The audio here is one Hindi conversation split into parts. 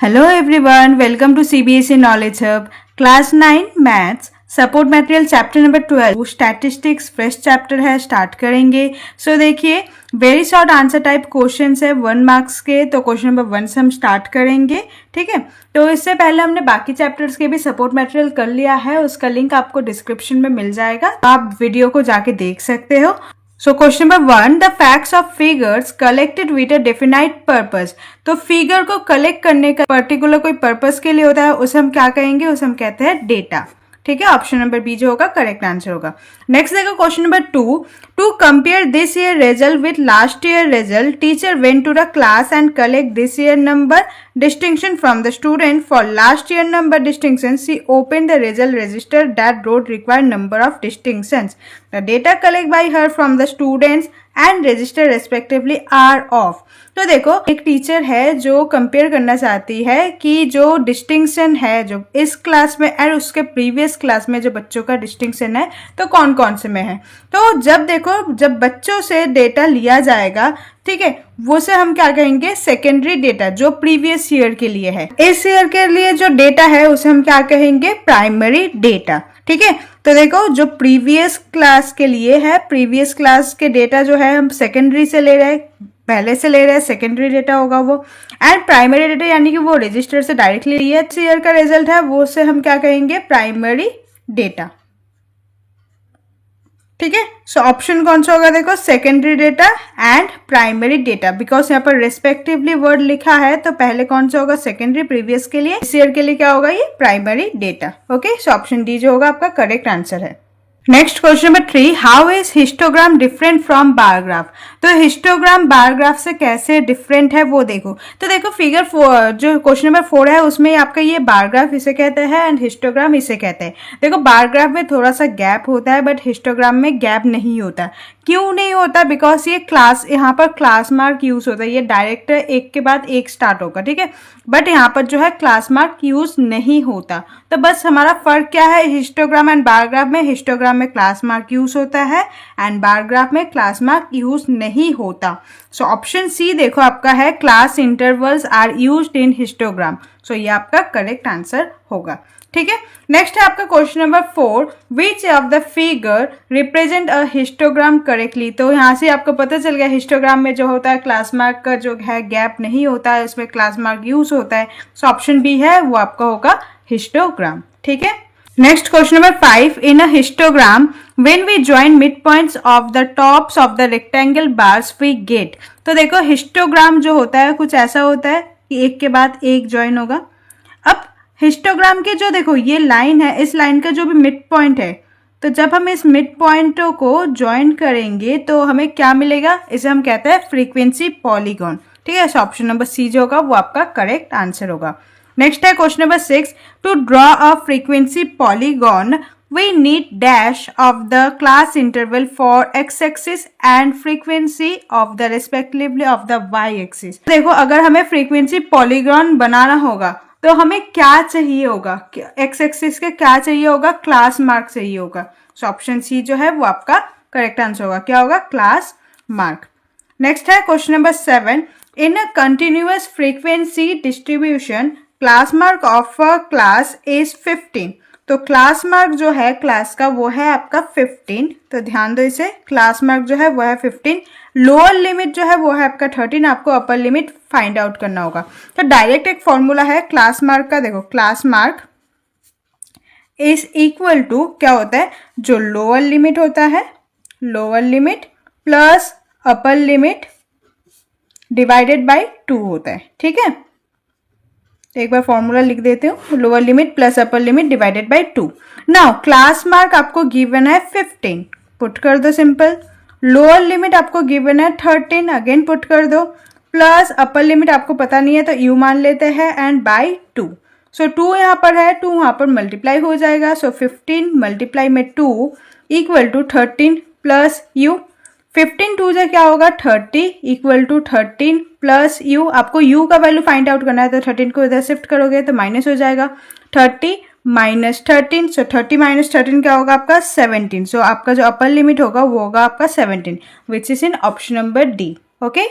Hello everyone, welcome to CBSE Knowledge Hub, Class 9 Maths, support material chapter number 12 statistics fresh chapter है, स्टार्ट करेंगे। देखिए very short answer type questions है 1 मार्क्स के। तो क्वेश्चन नंबर 1 से हम स्टार्ट करेंगे, ठीक है। तो इससे पहले हमने बाकी चैप्टर्स के भी सपोर्ट मटेरियल कर लिया है, उसका लिंक आपको डिस्क्रिप्शन में मिल जाएगा, आप वीडियो को जाके देख सकते हो। Question number 1, the facts of figures collected with a definite purpose. तो फिगर को कलेक्ट करने का पर्टिकुलर कोई पर्पस के लिए होता है, उसे हम क्या कहेंगे, उसे हम कहते हैं डेटा, ठीक है। ऑप्शन नंबर बी जो होगा करेक्ट आंसर होगा। नेक्स्ट देखो question number 2, to compare this year result with last year result teacher went to the class and collect this year number distinction from the student for last year number distinction. She opened the result register that wrote required number of distinctions. The data collected by her from the students and register respectively are of. तो देखो एक टीचर है जो कंपेयर करना चाहती है कि जो डिस्टिंक्शन है जो इस क्लास में और उसके प्रीवियस क्लास में जो बच्चों का डिस्टिंक्शन है तो कौन कौन से में है। तो जब देखो जब बच्चों से डेटा लिया जाएगा, ठीक है, वो से हम क्या कहेंगे, सेकेंडरी डेटा जो प्रीवियस ईयर के लिए है। इस ईयर के लिए जो डेटा है उसे हम क्या कहेंगे, प्राइमरी डेटा, ठीक है। तो देखो जो प्रीवियस क्लास के लिए है, प्रीवियस क्लास के डेटा जो है हम सेकेंडरी से ले रहे हैं, पहले से ले रहे हैं, सेकेंडरी डेटा होगा वो। एंड प्राइमरी डेटा यानी कि वो रजिस्टर से डायरेक्टली लिए इस ईयर का रिजल्ट है, वो से हम क्या कहेंगे, प्राइमरी डेटा, ठीक है। ऑप्शन कौन सा होगा, देखो secondary data and primary data, because यहाँ पर रेस्पेक्टिवली वर्ड लिखा है तो पहले कौन सा होगा, सेकेंडरी, प्रीवियस के लिए, इस ईयर के लिए क्या होगा, ये primary data, okay. Option D जो होगा आपका करेक्ट आंसर है। Next question number 3, how is histogram different from bar graph. तो हिस्टोग्राम बार ग्राफ से कैसे डिफरेंट है वो देखो। तो देखो फिगर 4 जो क्वेश्चन नंबर 4 है उसमें आपका ये बार ग्राफ इसे कहते हैं एंड हिस्टोग्राम इसे कहते हैं। देखो बार ग्राफ में थोड़ा सा गैप होता है बट हिस्टोग्राम में गैप नहीं होता। क्यों नहीं होता, बिकॉज ये क्लास, यहाँ पर क्लास मार्क यूज होता है, ये डायरेक्ट एक के बाद एक स्टार्ट होगा, ठीक है। बट यहाँ पर जो है क्लास मार्क यूज नहीं होता। तो बस हमारा फर्क क्या है, हिस्टोग्राम एंड बार ग्राफ में, हिस्टोग्राम में क्लास मार्क यूज होता है एंड बार ग्राफ में क्लास मार्क यूज नहीं होता। ऑप्शन सी देखो आपका है, class intervals are used in histogram. ये आपका करेक्ट आंसर होगा, ठीक है। नेक्स्ट है आपका question number 4, which of the figure represent a histogram correctly. तो यहाँ से आपको पता चल गया हिस्टोग्राम में जो होता है क्लास मार्क का जो है गैप नहीं होता है, इसमें क्लास मार्क यूज होता है। ऑप्शन बी है वो आपका होगा हिस्टोग्राम, ठीक है। Next question number 5, in a histogram when we join mid points of the tops of the rectangle bars we get. तो देखो हिस्टोग्राम जो होता है कुछ ऐसा होता है कि एक के बाद एक ज्वाइन होगा। अब हिस्टोग्राम के जो देखो ये लाइन है, इस लाइन का जो भी मिड पॉइंट है, तो जब हम इस मिड पॉइंटों को ज्वाइन करेंगे तो हमें क्या मिलेगा, इसे हम कहते हैं फ्रीक्वेंसी पॉलीगॉन, ठीक है। ऑप्शन नंबर सी जो होगा वो आपका करेक्ट आंसर होगा। नेक्स्ट है question number 6, to draw a frequency polygon we need dash of the class interval for x-axis and frequency of the respectively of the y-axis। देखो अगर हमें फ्रीक्वेंसी पॉलीगॉन बनाना होगा तो हमें क्या चाहिए होगा, एक्स एक्सिस के क्या चाहिए होगा, क्लास मार्क चाहिए होगा। ऑप्शन सी जो है वो आपका करेक्ट आंसर होगा, क्या होगा, क्लास मार्क। नेक्स्ट है question number 7, in a continuous frequency distribution class mark of a class is 15। तो क्लास मार्क जो है क्लास का वो है आपका 15। तो ध्यान दो इसे, क्लास मार्क जो है वो है 15, लोअर लिमिट जो है वो है आपका 13, आपको अपर लिमिट फाइंड आउट करना होगा। तो डायरेक्ट एक फॉर्मूला है क्लास मार्क का, देखो class mark is equal to क्या होता है, जो लोअर लिमिट होता है, lower limit plus upper limit divided by 2 होता है, ठीक है। एक बार फॉर्मूला लिख देते हूँ, lower limit plus upper limit divided by 2। Now class mark आपको गिवन है 15, पुट कर दो सिंपल। लोअर लिमिट आपको गिवन है 13, अगेन पुट कर दो, प्लस अपर लिमिट आपको पता नहीं है तो यू मान लेते हैं एंड बाय 2। 2 यहाँ पर है, 2 यहाँ पर मल्टीप्लाई हो जाएगा। 15 मल्टीप्लाई में 2 इक्वल टू 13 प्लस यू। 15 2 से क्या होगा, 30 इक्वल टू 13 प्लस यू। आपको यू का वैल्यू फाइंड आउट करना है तो 13 को इधर शिफ्ट करोगे तो माइनस हो जाएगा, 30 माइनस 13। 30 माइनस 13 क्या होगा आपका 17। आपका जो अपर लिमिट होगा वो होगा आपका 17, विच is in option number D, okay.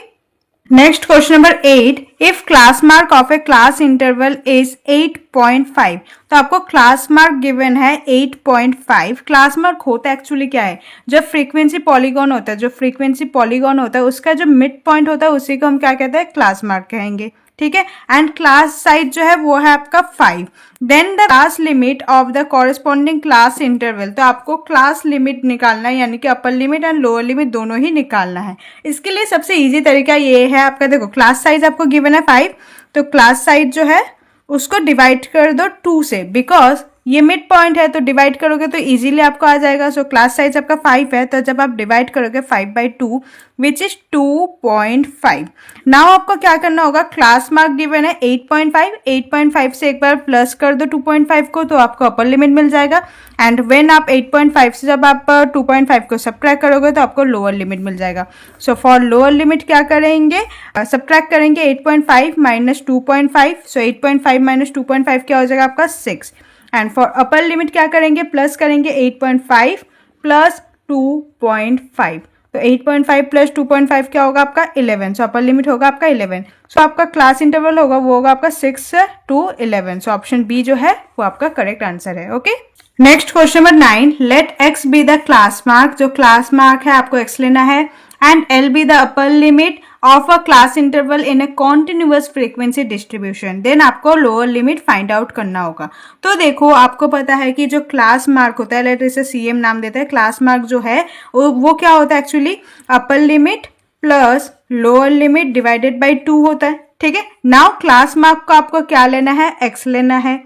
Next question number 8, if class mark of A class interval is 8.5, तो आपको क्लास मार्क गिवन है 8.5। क्लास मार्क होता है एक्चुअली क्या है, जब फ्रीक्वेंसी पॉलीगॉन होता है, जो फ्रीक्वेंसी पॉलीगॉन होता है उसका जो मिड पॉइंट होता है उसी को हम क्या कहते हैं, क्लास मार्क कहेंगे, ठीक है। एंड क्लास साइज जो है वो है आपका 5। Then the class limit of the corresponding class interval, तो आपको क्लास लिमिट निकालना है, यानी कि upper limit and lower limit दोनों ही निकालना है। इसके लिए सबसे इजी तरीका ये है आपका, देखो क्लास साइज आपको गिवन है 5, तो क्लास साइज जो है उसको डिवाइड कर दो 2 से, बिकॉज ये मिड पॉइंट है तो डिवाइड करोगे तो इजीली आपको आ जाएगा। सो क्लास साइज आपका 5 है, तो जब आप डिवाइड करोगे 5/2 विच इज 2.5। नाउ आपको क्या करना होगा, क्लास मार्क गिवन है 8.5, 8.5 से एक बार प्लस कर दो 2.5 को, तो आपको अपर लिमिट मिल जाएगा। एंड व्हेन आप 8.5 से जब आप 2.5 को सब्ट्रैक्ट करोगे तो आपको लोअर लिमिट मिल जाएगा। सो फॉर लोअर लिमिट क्या करेंगे, सब्ट्रैक्ट करेंगे 8.5 माइनस 2.5, सो 8.5 माइनस 2.5 क्या हो जाएगा आपका 6। एंड फॉर अपर लिमिट क्या करेंगे, प्लस करेंगे 8.5 प्लस 2.5, तो 8.5 प्लस 2.5 क्या होगा आपका 11, सो अपर लिमिट होगा आपका 11। सो आपका क्लास इंटरवल होगा वो होगा आपका 6 to 11, सो ऑप्शन बी जो है वो आपका करेक्ट आंसर है। Okay, next question number 9, let x be the class mark, जो क्लास मार्क है आपको x लेना है, and l be the upper limit of a class interval in a continuous frequency distribution, then आपको लोअर लिमिट फाइंड आउट करना होगा। तो देखो आपको पता है कि जो क्लास मार्क होता है, लेट इसे CM नाम देते हैं, क्लास मार्क जो है वो क्या होता है actually, upper limit plus lower limit divided by 2 होता है, ठीक है। नाउ क्लास मार्क को आपको क्या लेना है, x लेना है,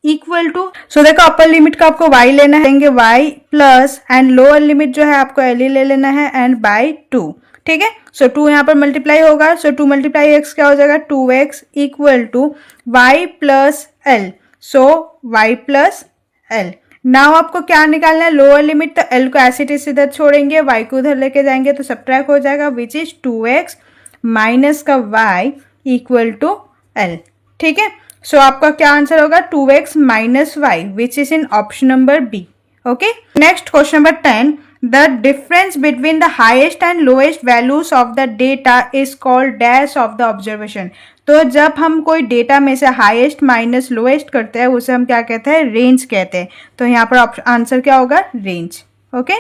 इक्वल टू, सो देखो अपर लिमिट का आपको y लेना है, y plus and lower limit जो है आपको l ले लेना है एंड बाई 2, ठीक है। सो 2 यहाँ पर मल्टीप्लाई होगा, सो 2 मल्टीप्लाई x क्या हो जाएगा 2x equal to y plus L, so y plus L. Now आपको क्या निकालना है, लोअर लिमिट, तो l को ऐसे इधर छोड़ेंगे, y को उधर लेके जाएंगे तो सब्ट्रैक्ट हो जाएगा, विच इज 2x माइनस का y इक्वल टू l, ठीक है। सो आपका क्या आंसर होगा 2x minus Y, which is in option number B. Okay, next question number 10, the difference between the highest and lowest values of the data is called dash of the observation. तो जब हम कोई डेटा में से हाईएस्ट माइनस लोएस्ट करते हैं उसे हम क्या कहते हैं, रेंज कहते हैं। तो यहाँ पर आंसर क्या होगा, रेंज। ओके,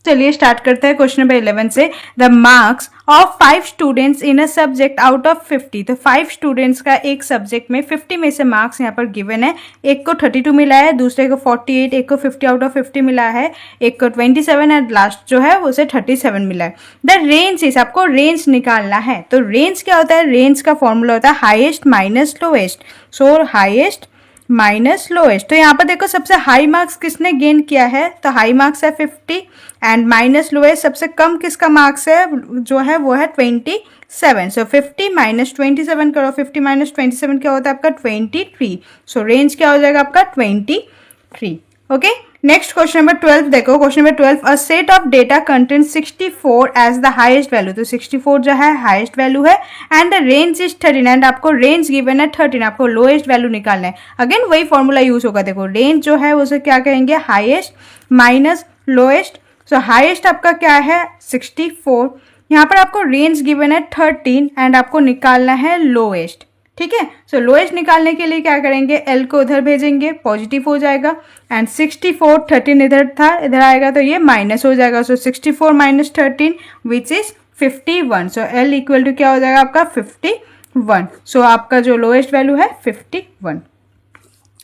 चलिए स्टार्ट करते हैं क्वेश्चन नंबर 11 से। The marks of 5 students in a subject out of 50, तो 5 स्टूडेंट्स का एक सब्जेक्ट में 50 में से मार्क्स यहाँ पर गिवन है। एक को 32 मिला है, दूसरे को 48, एक को 50 आउट ऑफ 50 मिला है, एक को 27 एंड लास्ट जो है उसे 37 मिला है। द रेंज इज, आपको रेंज निकालना है। तो रेंज क्या होता है, रेंज का फॉर्मूला होता है हाईएस्ट माइनस लोएस्ट, सो हाईएस्ट माइनस लोएस्ट। तो यहाँ पर देखो सबसे हाई मार्क्स किसने गेन किया है, तो हाई मार्क्स है 50 एंड माइनस लोएस्ट सबसे कम किसका मार्क्स है जो है वो है 27। सो 50 माइनस 27 करो, 50 माइनस 27 क्या होता है आपका 23। सो रेंज क्या हो जाएगा आपका 23। ओके, नेक्स्ट क्वेश्चन नंबर 12 देखो, question number 12, a set of data content 64 as the highest value, तो 64 जो है हाईएस्ट वैल्यू है, and the range is 13, and आपको रेंज गिवन है 13, आपको लोएस्ट वैल्यू निकालना है। अगेन वही फॉर्मूला यूज होगा, देखो रेंज जो है उसे क्या कहेंगे, हाईएस्ट माइनस लोएस्ट। सो हाईएस्ट आपका क्या है 64, यहाँ पर आपको रेंज गिवन है 13 एंड आपको निकालना है लोएस्ट, ठीक है। सो लोएस्ट निकालने के लिए क्या करेंगे, एल को उधर भेजेंगे, पॉजिटिव हो जाएगा, एंड 64 13 इधर था, इधर आएगा तो ये माइनस हो जाएगा। So 64 minus 13 which is 51। So L equal to क्या हो जाएगा आपका 51। सो आपका जो लोएस्ट वैल्यू है 51।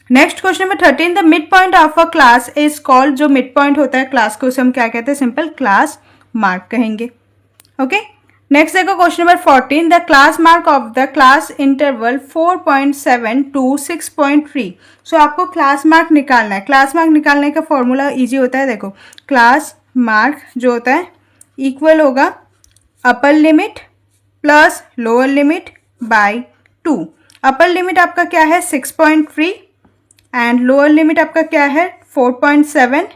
Next question number 13, the mid point of a class is called, जो मिड पॉइंट होता है क्लास को उसे हम क्या कहते हैं, सिंपल क्लास मार्क कहेंगे। ओके, नेक्स्ट देखो question number 14, the class mark of the class interval 4.7 to 6.3। सो आपको क्लास मार्क निकालना है। क्लास मार्क निकालने का फॉर्मूला इजी होता है, देखो क्लास मार्क जो होता है इक्वल होगा upper limit plus lower limit by 2। Upper limit आपका क्या है 6.3 एंड लोअर लिमिट आपका क्या है 4.7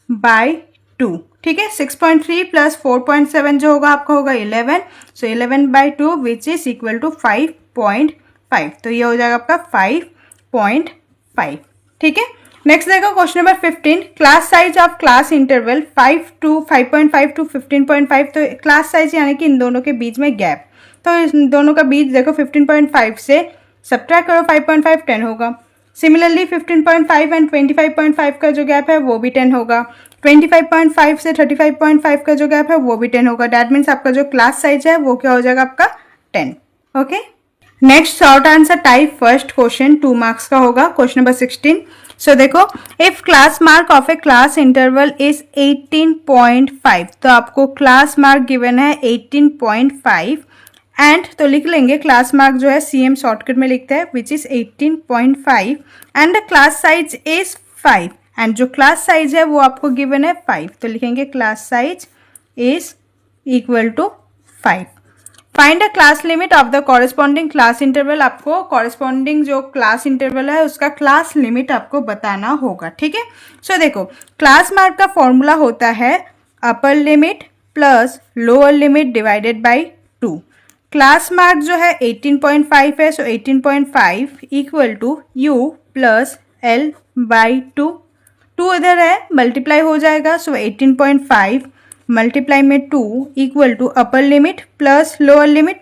बाय 2, ठीक है। 6.3 प्लस 4.7 जो होगा आपका होगा 11, so 11 by 2 which is equal to 5.5। तो ये हो जाएगा आपका 5.5, ठीक है। नेक्स्ट देखो question number 15, class size of class interval 5 to 5.5 to 15.5। तो क्लास साइज यानी कि इन दोनों के बीच में गैप, तो इन दोनों का बीच देखो 15.5 से सब्ट्रैक्ट करो 5.5, 10 होगा। सिमिलरली 15.5 एंड 25.5 का जो गैप है वो भी 10 होगा। 25.5 से 35.5 का जो गैप है वो भी 10 होगा। दैट मीन्स आपका जो क्लास साइज है वो क्या हो जाएगा आपका 10। Okay, next short answer type first question 2 marks का होगा। क्वेश्चन नंबर 16, सो देखो if class mark of A class interval is 18.5, तो आपको क्लास मार्क गिवन है 18.5 एंड तो लिख लेंगे क्लास मार्क जो है CM शॉर्टकट में लिखते हैं which is 18.5 and the class size is 5 and जो क्लास साइज है वो आपको गिवन है 5, तो लिखेंगे class size is equal to 5। Find the class limit of the corresponding class interval, आपको कॉरेस्पॉन्डिंग जो क्लास इंटरवल है उसका क्लास लिमिट आपको बताना होगा। ठीक है, सो देखो क्लास मार्क का फॉर्मूला होता है upper limit plus lower limit divided by 2। Class mark जो है 18.5 है, so 18.5 equal to U plus L by 2। 2 इधर है मल्टीप्लाई हो जाएगा, सो 18.5 मल्टीप्लाई में 2 equal to upper limit plus lower limit.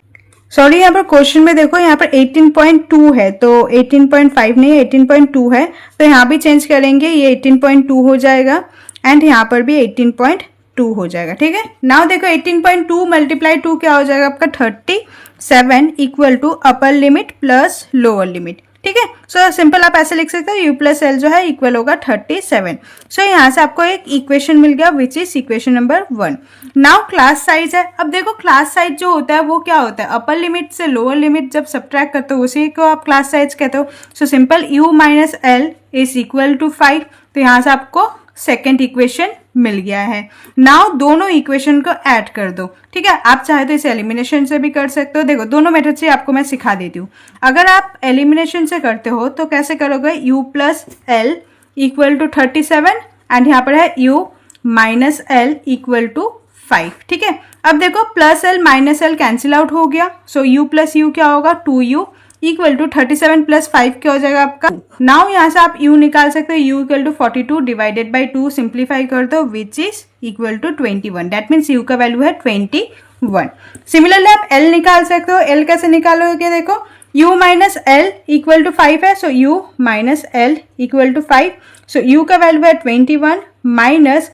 Sorry यहाँ पर क्वेश्चन में देखो यहाँ पर 18.2 है तो 18.5 नहीं 18.2 है, तो यहाँ भी चेंज करेंगे ये 18.2 हो जाएगा एंड यहाँ पर भी 18.2 हो जाएगा। ठीक है, नाउ देखो 18.2 मल्टीप्लाई 2 क्या हो जाएगा आपका 37 equal to upper limit plus lower limit. ठीक है, सो सिंपल आप ऐसे लिख सकते हो U प्लस L जो है इक्वल होगा 37। सो यहाँ से आपको एक इक्वेशन मिल गया which is equation number 1। Now class size है, अब देखो क्लास साइज जो होता है वो क्या होता है, अपर लिमिट से लोअर लिमिट जब सब्ट्रैक्ट करते हो उसी को आप क्लास साइज कहते हो। So simple U minus L is equal to 5, तो यहाँ से आपको सेकेंड इक्वेशन मिल गया है। नाउ दोनों इक्वेशन को ऐड कर दो। ठीक है, आप चाहे तो इसे एलिमिनेशन से भी कर सकते हो। देखो दोनों मेथड से आपको मैं सिखा देती हूँ। अगर आप एलिमिनेशन से करते हो तो कैसे करोगे, U plus L equal to 37 and यहाँ पर है U minus L equal to 5। ठीक है, अब देखो plus L minus L cancel out हो गया, सो U प्लस U क्या होगा 2U इक्वल टू 37 प्लस 5 क्या हो जाएगा आपका। नाउ यहाँ से आप U निकाल सकते हो, U equal to 42 divided by 2 simplify कर दो which is equal to 21। That means U का वैल्यू है 21। सिमिलरली आप L निकाल सकते हो। L कैसे निकालोगे, देखो U minus L equal to 5 है, so U minus L equal to 5। So U का वैल्यू है 21 minus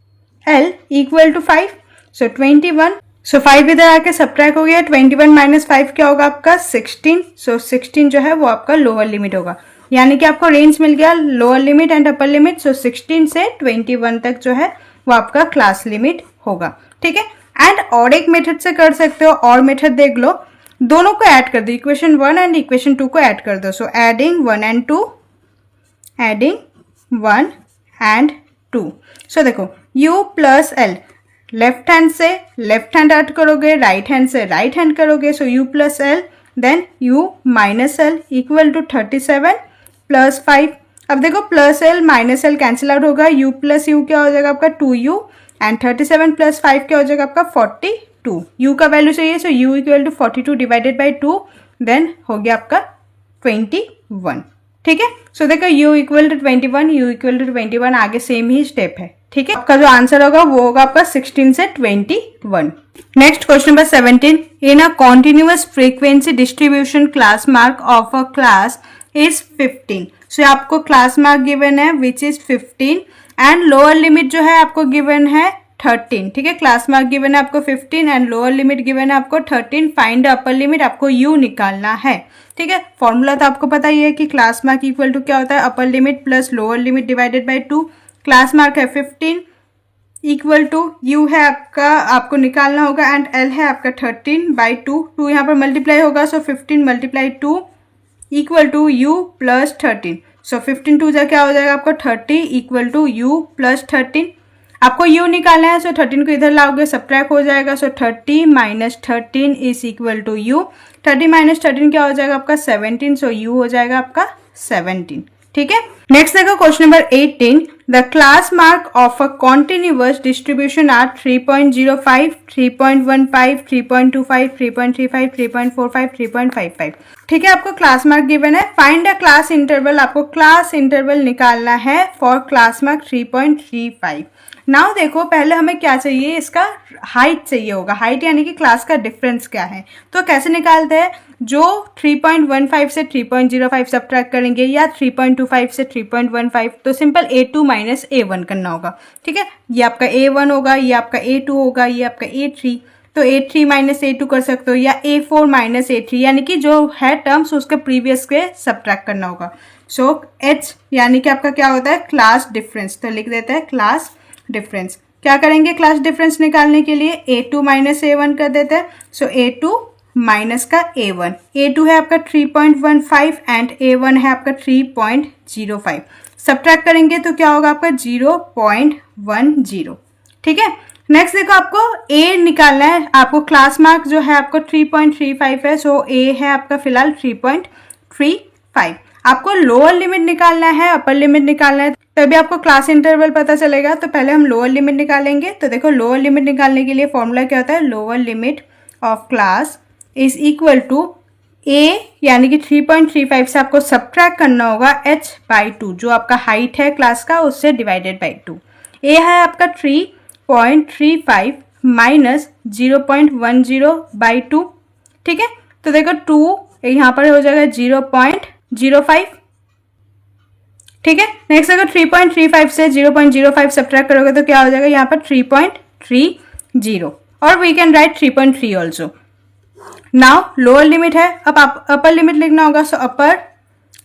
L equal to 5, so 21। So 5 इधर आके सब्ट्रैक्ट हो गया, 21 माइनस 5 क्या होगा आपका 16। सो 16 जो है वो आपका लोअर लिमिट होगा, यानी कि आपको रेंज मिल गया lower limit and upper limit. So 16 से 21 तक जो है वो आपका क्लास लिमिट होगा। ठीक है, एंड और एक मेथड से कर सकते हो, और मेथड देख लो, दोनों को ऐड कर दो, इक्वेशन 1 एंड इक्वेशन 2 को ऐड कर दो। So adding 1 and 2, adding 1 and 2। So देखो U plus L left hand से लेफ्ट हैंड ऐड करोगे, राइट हैंड से राइट हैंड करोगे, so U plus L then U minus L equal to 37 plus 5। अब देखो plus L minus L cancel out होगा, U प्लस U क्या हो जाएगा आपका 2U एंड 37 प्लस 5 क्या हो जाएगा आपका 42। U का वैल्यू चाहिए, so U equal to 42 divided by 2 then हो गया आपका 21। ठीक है, सो देखो U equal to 21, U equal to 21 आगे सेम ही स्टेप है। ठीक है, आपका जो आंसर होगा वो होगा आपका 16 से 21। Next question number 17, in a continuous frequency distribution class mark of a class is 15। सो आपको क्लास मार्क गिवन है which is 15 and lower limit जो है आपको गिवन है 13। ठीक है, क्लास मार्क गिवन है आपको 15 एंड लोअर लिमिट गिवन है आपको 13। फाइंड अपर लिमिट, आपको U निकालना है। ठीक है, फॉर्मूला तो आपको पता ही है कि क्लास मार्क इक्वल टू क्या होता है, upper limit plus lower limit divided by 2। Class mark है 15 इक्वल टू U है आपका, आपको निकालना होगा एंड L है आपका 13 बाई 2। 2 यहाँ पर मल्टीप्लाई होगा, so 15 multiply 2 equal to U plus 13। So 15 2 जा क्या हो जाएगा आपको 30 इक्वल टू U प्लस 13। आपको U निकालना है, सो 13 को इधर लाओगे सब्ट्रैक्ट हो जाएगा, so 30 minus 13 is equal to U। 30 minus 13 क्या हो जाएगा आपका 17, सो U हो जाएगा आपका 17। ठीक है, नेक्स्ट देखो question number 18, the class mark of a continuous distribution are 3.05, 3.15, 3.25, 3.35, 3.45, 3.55। ठीक है, आपको क्लास मार्क गिवन है। फाइंड अ क्लास इंटरवल, आपको क्लास इंटरवल निकालना है फॉर क्लास मार्क 3.35। नाउ देखो, पहले हमें क्या चाहिए, इसका हाइट चाहिए होगा। हाइट यानी कि क्लास का डिफरेंस क्या है। तो कैसे निकालते हैं, जो 3.15 से 3.05 सब्ट्रैक्ट करेंगे या 3.25 से 3.15, तो सिंपल A2 माइनस A1 करना होगा। ठीक है, ये आपका A1 होगा, ये आपका A2 होगा, ये आपका A3। तो A3 माइनस A2 कर सकते हो, या A4 माइनस A3, यानी कि जो है टर्म्स उसके प्रीवियस के सब्ट्रैक्ट करना होगा। सो H यानी कि आपका क्या होता है, क्लास डिफरेंस। तो लिख देते हैं क्लास डिफरेंस। क्या करेंगे क्लास डिफरेंस निकालने के लिए, A2 माइनस A1 कर देते हैं। सो A2 माइनस का A1, A2 है आपका 3.15 एंड A1 है आपका 3.05। सब्ट्रैक्ट करेंगे तो क्या होगा आपका 0.10। ठीक है, नेक्स्ट देखो, आपको A निकालना है। आपको क्लास मार्क जो है आपको 3.35 है, सो A है आपका फिलहाल 3.35। आपको लोअर लिमिट निकालना है, अपर लिमिट निकालना है, तभी आपको क्लास इंटरवल पता चलेगा। तो पहले हम लोअर लिमिट निकालेंगे। तो देखो, लोअर लिमिट निकालने के लिए फॉर्मूला क्या होता है, lower limit of class is equal to A यानी कि 3.35 से आपको सब्ट्रैक्ट करना होगा h/2, जो आपका हाइट है क्लास का, उससे डिवाइडेड बाई 2। A है आपका 3.35 माइनस 0.10/2। ठीक है, तो देखो 2 यहाँ पर हो जाएगा 0.05। ठीक है, नेक्स्ट अगर 3.35 से 0.05 सब्ट्रैक्ट करोगे तो क्या हो जाएगा यहाँ पर 3.30, और we can write 3.3 also. Now lower limit है, अब आप अपर लिमिट लिखना होगा। सो अपर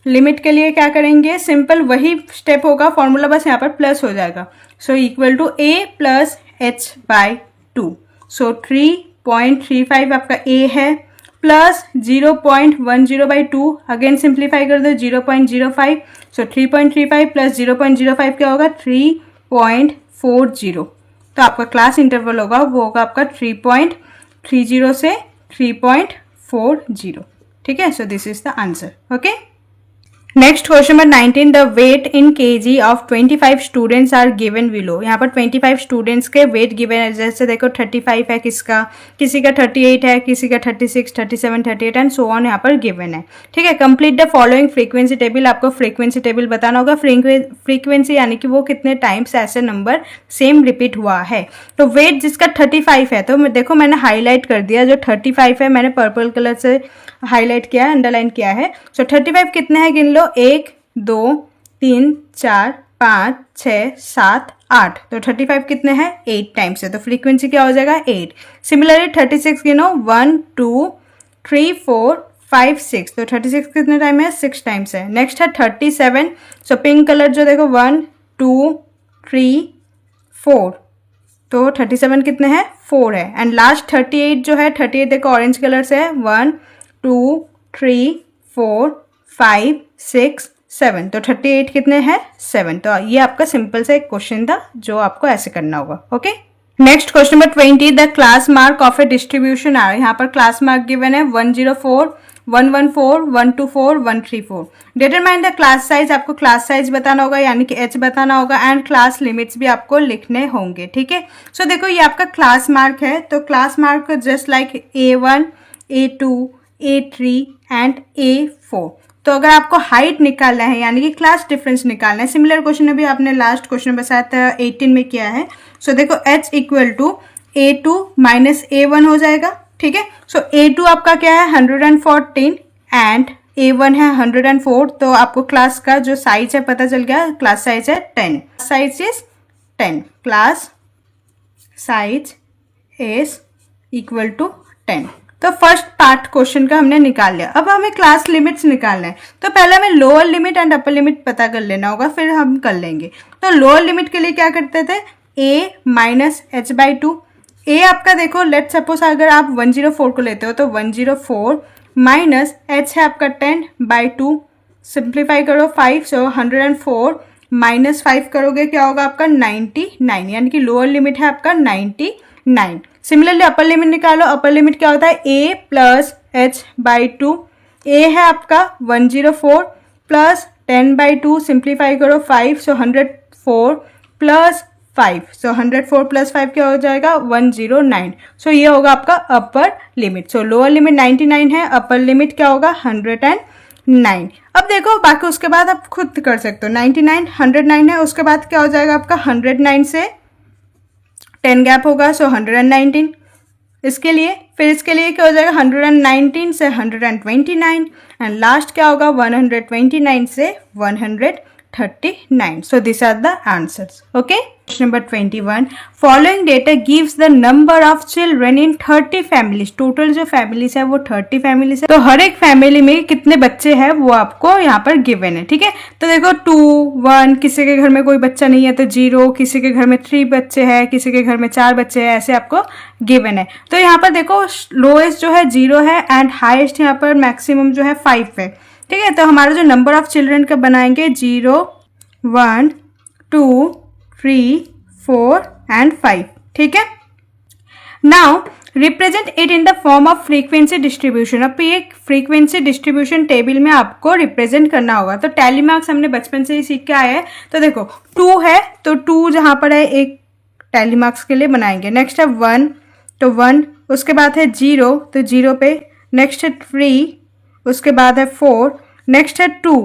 लिमिट के लिए क्या करेंगे, सिंपल वही स्टेप होगा, फॉर्मूला बस यहाँ पर प्लस हो जाएगा। So equal to A plus h/2। So 3.35 आपका A है, प्लस 0.10/2, अगेन सिंप्लीफाई कर दो 0.05। सो 3.35 प्लस 0.05 क्या होगा 3.40। तो आपका क्लास इंटरवल होगा वो होगा आपका 3.30 से 3.40। ठीक है, so this is the answer. Okay, next question number 19, the weight in kg of 25 students are given below. यहाँ पर 25 स्टूडेंट्स के वेट गिवन है। जैसे देखो 35 है किसका, किसी का 38 है, किसी का 36, 37, 38 एंड सो ऑन यहाँ पर गिवन है। ठीक है, complete the following frequency table. आपको फ्रीक्वेंसी टेबल बताना होगा। फ्रीक्वेंसी यानी कि वो कितने टाइम्स ऐसे नंबर सेम रिपीट हुआ है। तो वेट जिसका 35 है, तो देखो मैंने हाईलाइट कर दिया, जो 35 है मैंने पर्पल कलर से हाईलाइट किया है, अंडरलाइन किया है। सो 35 कितने हैं गिन लो, 1 2 3 4 5 6 7 8। तो 35 कितने हैं 8 टाइम्स है, तो फ्रीक्वेंसी क्या हो जाएगा 8। सिमिलरली 36 गिनो 1 2 3 4 5 6। तो 36 कितने टाइम है 6 टाइम्स है। नेक्स्ट है 37। सो पिंक कलर जो देखो 1 2 3 4। तो 37 कितने हैं 4 है। एंड लास्ट 38 जो है 38 देखो ऑरेंज कलर से है 1 2 3 4 5 6 7। तो 38 कितने हैं 7। तो ये आपका सिंपल सा एक क्वेश्चन था जो आपको ऐसे करना होगा। Okay, next question number 20, the class mark of a distribution are. यहाँ पर क्लास मार्क गिवन है 104 114 124 134। Determine the class size. आपको क्लास साइज बताना होगा यानी कि h बताना होगा, एंड क्लास लिमिट्स भी आपको लिखने होंगे। ठीक है, सो देखो ये आपका क्लास मार्क है। तो class mark just like A1 A2 A3 and A4। तो अगर आपको हाइट निकालना है यानी कि क्लास डिफरेंस निकालना है, सिमिलर क्वेश्चन अभी आपने लास्ट क्वेश्चन बताया था 18 में किया है। सो देखो h equal to A2 minus A1 हो जाएगा। ठीक है, सो A2 आपका क्या है 114 एंड A1 है 104। तो आपको क्लास का जो साइज है पता चल गया, क्लास साइज है 10। Size is 10, class size is equal to 10। तो फर्स्ट पार्ट क्वेश्चन का हमने निकाल लिया। अब हमें क्लास लिमिट्स निकालना है, तो पहले हमें lower limit and upper limit पता कर लेना होगा, फिर हम कर लेंगे। तो लोअर लिमिट के लिए क्या करते थे, a माइनस h/2। a आपका देखो लेट सपोज अगर आप 104 को लेते हो तो 104 माइनस h है आपका 10/2। सिंप्लीफाई करो 5, सो 104 माइनस 5 करोगे क्या होगा आपका 99, यानी कि लोअर लिमिट है आपका 99। सिमिलरली अपर लिमिट निकालो। अपर लिमिट क्या होता है a प्लस h/2। a है आपका 104 प्लस 10/2, सिंप्लीफाई करो 5, सो 104 प्लस 5, सो 104 प्लस 5 क्या हो जाएगा 109. सो ये होगा आपका अपर लिमिट. सो लोअर लिमिट 99 है, अपर लिमिट क्या होगा 109. अब देखो बाकी उसके बाद आप खुद कर सकते हो. 99 109 है, उसके बाद क्या हो जाएगा आपका 109 से 10 गैप होगा, सो 119 इसके लिए. फिर इसके लिए क्या हो जाएगा 119 से 129 एंड लास्ट क्या होगा 129 से 139. So these are the answers. Okay. Question number 21. Following data gives the number of children in 30 families. Total जो families है वो 30 families है. तो हर एक फैमिली में कितने बच्चे हैं वो आपको यहाँ पर गिवन है. ठीक है. तो देखो 2, 1, किसी के घर में कोई बच्चा नहीं है तो 0, किसी के घर में 3 बच्चे हैं, किसी के घर में 4 बच्चे हैं, ऐसे आपको गिवन है. तो यहाँ पर देखो लोएस्ट जो है 0 है एंड हाईएस्ट यहाँ पर मैक्सिमम जो है 5 है. ठीक है. तो हमारा जो नंबर ऑफ चिल्ड्रन का बनाएंगे 0, 1, 2, 3, 4 एंड 5. ठीक है. Now represent it in the form of frequency distribution. अब ये फ्रीक्वेंसी डिस्ट्रीब्यूशन टेबल में आपको रिप्रेजेंट करना होगा. तो टैली मार्क्स हमने बचपन से ही सीख के आए हैं. तो देखो 2 है तो 2 जहां पर है एक टैली मार्क्स के लिए बनाएंगे. नेक्स्ट है 1 तो 1, उसके बाद है 0 तो 0 पे. नेक्स्ट है 3, उसके बाद है 4, नेक्स्ट है 2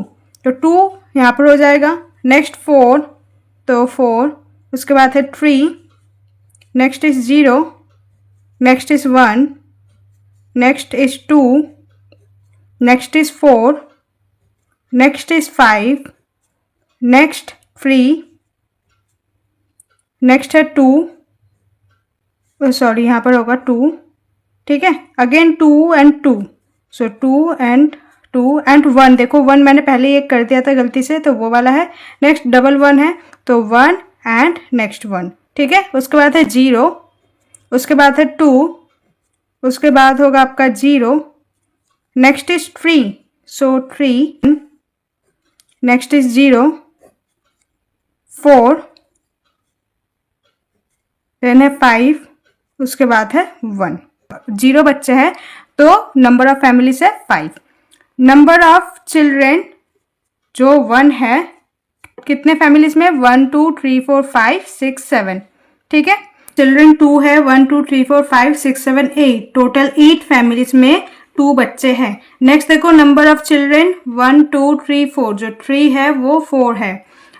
तो 2 यहाँ पर हो जाएगा. नेक्स्ट 4 तो 4, उसके बाद है 3, next is 0, next is 1, next is 2, next is 4, next is 5, next 3, next है 2, सॉरी यहाँ पर होगा 2. ठीक है. Again 2 and 2, so 2 and 2 and 1. देखो 1 मैंने पहले एक कर दिया था गलती से तो वो वाला है. नेक्स्ट डबल 1 है तो 1 एंड नेक्स्ट 1. ठीक है. उसके बाद है 0, उसके बाद है 2, उसके बाद होगा आपका 0, next is 3 so 3, next is 0, 4, then है 5, उसके बाद है 1. 0 बच्चे हैं तो नंबर ऑफ फैमिलीज है 5. नंबर ऑफ चिल्ड्रेन जो 1 है कितने फैमिलीज में 1, 2, 3, 4, 5, 6, 7. ठीक है. चिल्ड्रेन 2 है 1, 2, 3, 4, 5, 6, 7, 8. टोटल 8 फैमिलीज में 2 बच्चे हैं. नेक्स्ट देखो नंबर ऑफ चिल्ड्रेन 1, 2, 3, 4. जो 3 है वो 4 है.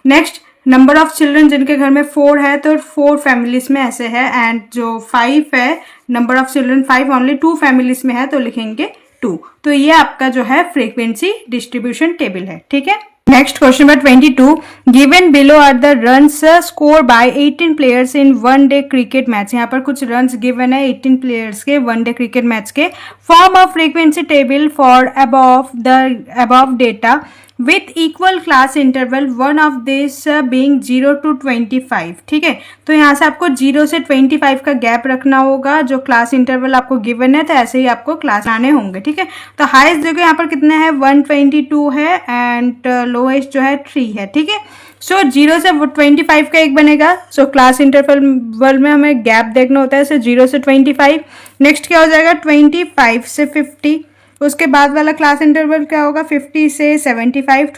नेक्स्ट नंबर ऑफ चिल्ड्रन जिनके घर में 4 है तो 4 फैमिलीज में ऐसे है. एंड जो 5 है number of children 5 only 2 families में है तो लिखेंगे 2. तो ये आपका जो है फ्रीक्वेंसी डिस्ट्रीब्यूशन टेबल है. ठीक है. Next question number 22. Given below are the runs score by 18 players in one day cricket match. यहाँ पर कुछ रन्स गिवन है 18 प्लेयर्स के वन डे क्रिकेट मैच के. Form of frequency table for above data with equal class interval, one of this being 0 to 25. ठीक है. तो यहाँ से आपको 0 से 25 का गैप रखना होगा. जो क्लास इंटरवल आपको गिवन है तो ऐसे ही आपको क्लास आने होंगे. ठीक है. तो हाईएस्ट देखो यहाँ पर कितने हैं 122 है एंड लोएस्ट जो है 3 है. ठीक है. सो 0 से 25 का एक बनेगा. सो क्लास इंटरवल में हमें गैप देखना होता है. सो 0 से 25. नेक्स्ट क्या हो जाएगा 25 से 50. उसके बाद वाला क्लास इंटरवल क्या होगा 50 से 75.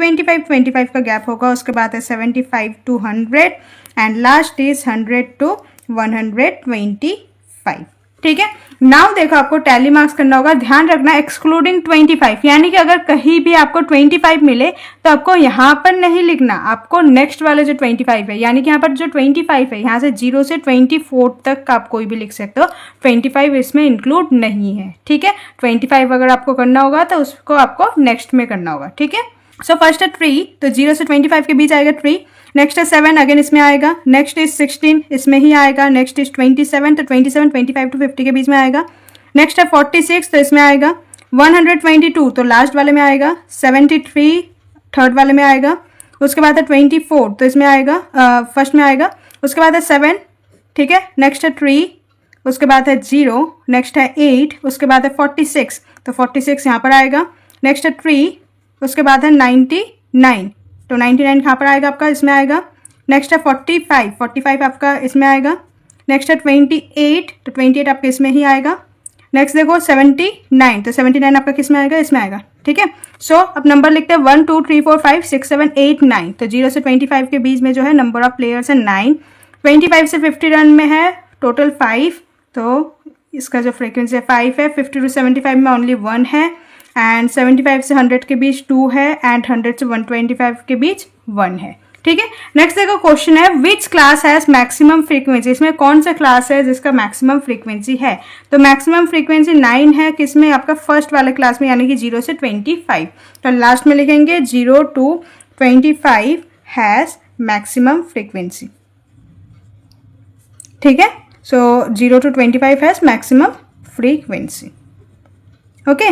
25 का गैप होगा. उसके बाद है 75 to 100 and last is 100 to 125. ठीक है. नाउ देखो आपको टैली मार्क्स करना होगा. ध्यान रखना एक्सक्लूडिंग 25, यानी कि अगर कहीं भी आपको 25 मिले तो आपको यहाँ पर नहीं लिखना. आपको नेक्स्ट वाले जो 25 है यानी कि यहाँ पर जो 25 है यहाँ से 0 से 24 तक आप कोई भी लिख सकते हो. 25 इसमें इंक्लूड नहीं है. ठीक है. 25 अगर आपको करना होगा तो उसको आपको नेक्स्ट में करना होगा. ठीक है. सो फर्स्ट है 3 तो 0 से 25 के बीच आएगा 3. नेक्स्ट है 7 अगेन इसमें आएगा. नेक्स्ट इज 16 इसमें ही आएगा. नेक्स्ट इज 27 तो 27 25 to 50 के बीच में आएगा. नेक्स्ट है 46 तो इसमें आएगा. 122 तो लास्ट वाले में आएगा. 73 थर्ड वाले में आएगा. उसके बाद है 24 तो इसमें आएगा फर्स्ट में आएगा. उसके बाद है 7. ठीक है. नेक्स्ट है 3, उसके बाद है 0, नेक्स्ट है 8, उसके बाद है 46 तो 46 यहाँ पर आएगा. नेक्स्ट है 3, उसके बाद है 99 तो 99 कहाँ पर आएगा आपका इसमें आएगा. नेक्स्ट है 45 आपका इसमें आएगा. नेक्स्ट है 28 तो 28 आपका इसमें ही आएगा. नेक्स्ट देखो 79 तो 79 आपका किस में आएगा इसमें आएगा. ठीक है। सो अब नंबर लिखते हैं 1 2 3 4 5 6 7 8 9। तो 0 से 25 के बीच में जो है नंबर ऑफ प्लेयर्स है 9। 25 से 50 रन में है टोटल 5, तो इसका जो फ्रीक्वेंसी है 5 है। 50 टू 75 में ओनली 1 है, एंड 75 से 100 के बीच 2 है, एंड 100 से 125 के बीच 1 है। ठीक है। नेक्स्ट देखो क्वेश्चन है which class has maximum frequency, इसमें कौन सा क्लास है जिसका मैक्सिमम फ्रीक्वेंसी है। तो मैक्सिमम फ्रीक्वेंसी 9 है किसमें, आपका फर्स्ट वाले क्लास में, यानी कि 0 से 25। तो लास्ट में लिखेंगे 0 to 25 हैज मैक्सिमम फ्रीक्वेंसी। ठीक है। So 0 to 25 has maximum frequency. Okay.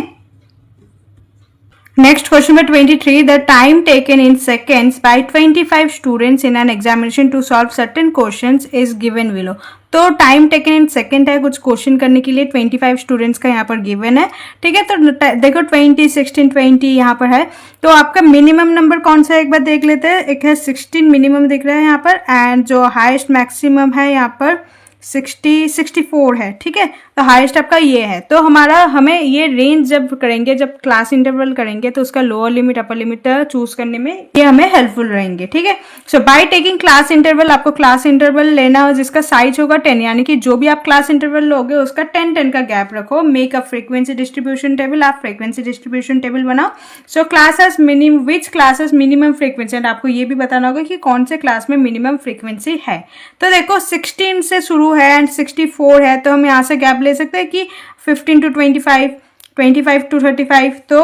Next question में 23, the time taken in seconds by 25 students in an examination to solve certain questions is given below. तो टाइम टेकन इन सेकेंड है कुछ क्वेश्चन करने के लिए, 25 स्टूडेंट्स का यहाँ पर गिवन है। ठीक है। तो देखो 20 16 20 यहाँ पर है, तो आपका मिनिमम नंबर कौन सा है एक बार देख लेते हैं। एक है 16 मिनिमम दिख रहा है यहाँ पर, एंड जो हाईएस्ट मैक्सिमम है यहाँ पर 64 है। ठीक है। तो हाईएस्ट आपका ये है। तो हमें ये रेंज जब करेंगे, जब क्लास इंटरवल करेंगे, तो उसका lower limit upper limit choose करने में ये हमें हेल्पफुल रहेंगे। ठीक है। सो बाय टेकिंग क्लास इंटरवल, आपको क्लास इंटरवल लेना हो जिसका साइज होगा 10, यानी कि जो भी आप क्लास इंटरवल लोगे उसका 10 का गैप रखो। Make a frequency distribution table, आप फ्रीक्वेंसी डिस्ट्रीब्यूशन टेबल बनाओ। So classes minimum, which classes minimum frequency, and आपको ये भी बताना होगा कि कौन से क्लास में मिनिमम फ्रीक्वेंसी है। तो देखो 16 से शुरू है एंड 64 है, तो हम यहाँ से गैप ले सकते हैं कि 15 to 25, 25 to 35, तो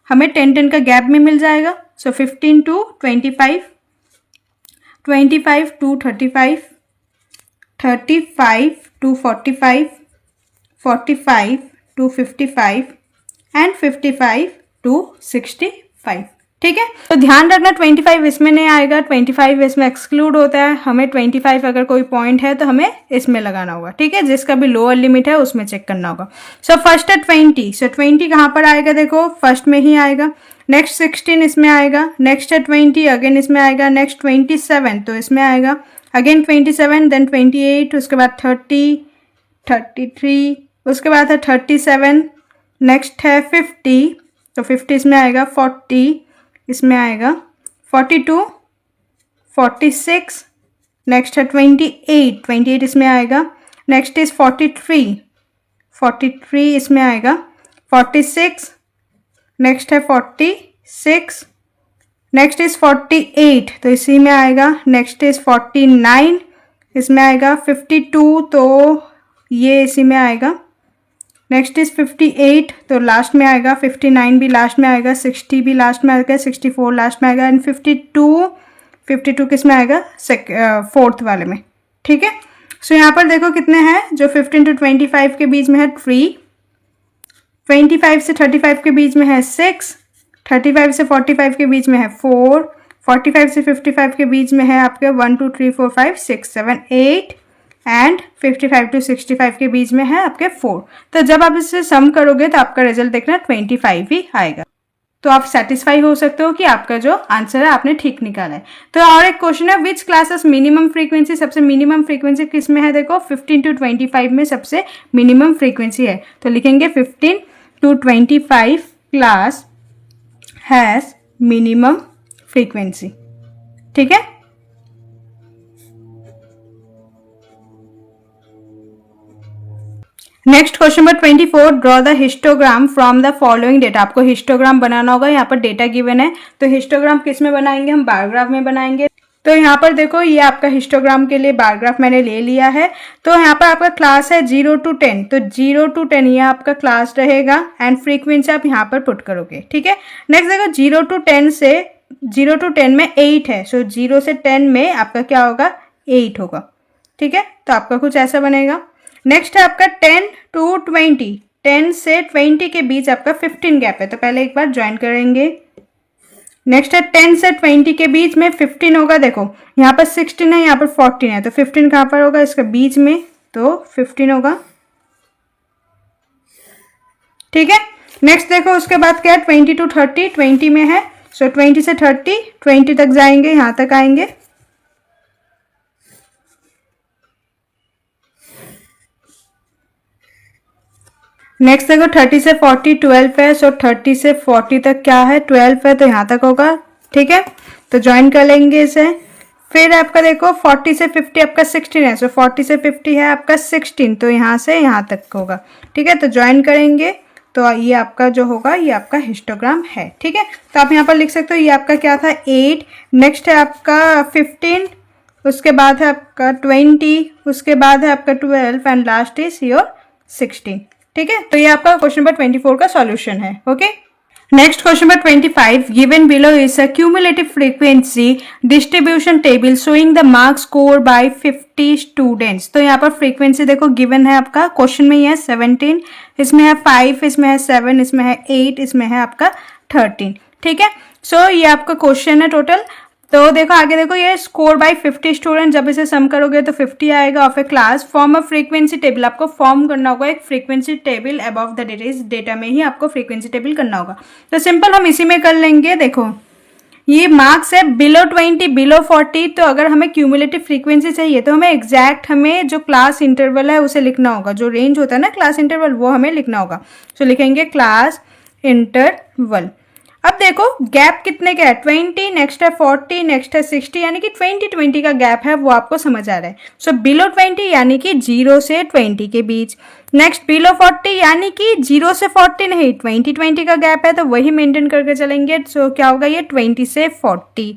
हमें 10 का गैप में मिल जाएगा। सो 15 to 25, 25 to 35, 35 to 45, 45 to 55 and 55 to 65। ठीक है। तो ध्यान रखना 25 इसमें नहीं आएगा, 25 इसमें एक्सक्लूड होता है। हमें 25 अगर कोई पॉइंट है तो हमें इसमें लगाना होगा। ठीक है। जिसका भी लोअर लिमिट है उसमें चेक करना होगा। सो फर्स्ट है 20। सो 20 कहाँ पर आएगा, देखो फर्स्ट में ही आएगा। नेक्स्ट 16 इसमें आएगा। नेक्स्ट है 20 अगेन इसमें आएगा। नेक्स्ट 27 तो इसमें आएगा। अगेन 27, देन 28, उसके बाद 30, 33, उसके बाद है 37। नेक्स्ट है 50, तो 50 इसमें आएगा। 40 इसमें आएगा। 42, 46, नेक्स्ट है 28, 28 इसमें आएगा। नेक्स्ट इज 43, 43 इसमें आएगा। 46, नेक्स्ट है 46, नेक्स्ट इज 48, तो इसी में आएगा। नेक्स्ट इज 49 इसमें आएगा। 52 तो ये इसी में आएगा। नेक्स्ट इज 58, तो लास्ट में आएगा। 59 भी लास्ट में आएगा। 60 भी लास्ट में आएगा। 64 लास्ट में आएगा। एंड 52 किस में आएगा, फोर्थ वाले में। ठीक है। सो यहाँ पर देखो कितने हैं, जो 15 to 25 के बीच में है 3, 25 से 35 के बीच में है 6, 35 से 45 के बीच में है 4, 45 से 55 के बीच में है आपके 1 2 3 4 5 6 7 8, एंड 55 to 65 के बीच में है आपके 4। तो जब आप इससे सम करोगे तो आपका रिजल्ट देखना 25 ही आएगा। तो आप सेटिस्फाई हो सकते हो कि आपका जो आंसर है आपने ठीक निकाला है। तो और एक क्वेश्चन है विच क्लासेस मिनिमम फ्रीक्वेंसी, सबसे मिनिमम फ्रीक्वेंसी किस में है, देखो 15 to 25 में सबसे मिनिमम फ्रीक्वेंसी है। तो लिखेंगे 15 to 25 class has minimum frequency. ठीक है। Next question number 24, draw the histogram from the following data. आपको हिस्टोग्राम बनाना होगा। यहाँ पर डेटा गिवन है, तो हिस्टोग्राम किस में बनाएंगे, हम बार ग्राफ में बनाएंगे। तो यहाँ पर देखो ये आपका हिस्टोग्राम के लिए बार ग्राफ मैंने ले लिया है। तो यहाँ पर आपका क्लास है 0 to 10, तो 0 to 10 ये आपका क्लास रहेगा, एंड फ्रीक्वेंसी आप यहाँ पर पुट करोगे। ठीक है। नेक्स्ट देखो 0 to 10 में 8 है। सो 0 से 10 में आपका क्या होगा, 8 होगा। ठीक है। तो आपका कुछ ऐसा बनेगा। नेक्स्ट है आपका 10 to 20, 10 से 20 के बीच आपका 15 गैप है, तो पहले एक बार ज्वाइन करेंगे। नेक्स्ट है 10 से 20 के बीच में 15 होगा। देखो यहाँ पर 16 है, यहाँ पर 14 है, तो 15 कहाँ पर होगा, इसके बीच में, तो 15 होगा। ठीक है। नेक्स्ट देखो उसके बाद क्या है, 20 to 30, 20 में है। सो 20 से 30, 20 तक जाएंगे, यहाँ तक आएंगे। नेक्स्ट देखो 30 से 40 12 है, सो 30 से 40 तक क्या है 12 है, तो यहाँ तक होगा। ठीक है, तो ज्वाइन कर लेंगे इसे। फिर आपका देखो 40 से 50 आपका 16 है, सो 40 से 50 है आपका 16, तो यहाँ से यहाँ तक होगा। ठीक है, तो ज्वाइन करेंगे तो ये आपका जो होगा ये आपका हिस्टोग्राम है। ठीक है, तो आप यहाँ पर लिख सकते हो ये आपका क्या था 8, नेक्स्ट है आपका 15, उसके बाद है आपका 20, उसके बाद है आपका 12 एंड लास्ट इज योर 16। ठीक है, तो ये आपका क्वेश्चन नंबर 24 का सॉल्यूशन है। Okay, next question number 25 given below is a cumulative frequency distribution table showing the marks score bye 50 students. तो यहाँ पर फ्रीक्वेंसी देखो गिवन है आपका क्वेश्चन में ही है 17, इसमें है 5, इसमें है 7, इसमें है 8, इसमें है आपका 13। ठीक है, सो ये आपका क्वेश्चन है टोटल। तो देखो आगे देखो ये स्कोर बाय 50 स्टूडेंट, जब इसे सम करोगे तो 50 आएगा of A class. Form a frequency table, आपको फॉर्म करना होगा एक frequency table above the data, इस डेटा में ही आपको फ्रीक्वेंसी टेबल करना होगा। तो सिंपल हम इसी में कर लेंगे। देखो ये मार्क्स है बिलो 20 बिलो 40, तो अगर हमें क्यूमुलेटिव फ्रीक्वेंसी चाहिए तो हमें एग्जैक्ट हमें जो क्लास इंटरवल है उसे लिखना होगा, जो रेंज होता है ना क्लास इंटरवल वो हमें लिखना होगा। तो लिखेंगे क्लास इंटरवल। अब देखो गैप कितने का है 20, नेक्स्ट है 40, नेक्स्ट है 60, यानी कि 20 का गैप है, वो आपको समझ आ रहा है। सो बिलो 20 यानी कि 0 से 20 के बीच, नेक्स्ट बिलो 40 यानी कि 0 से 40 नहीं 20 का गैप है, तो वही मेंटेन करके चलेंगे। सो क्या होगा ये 20 से 40,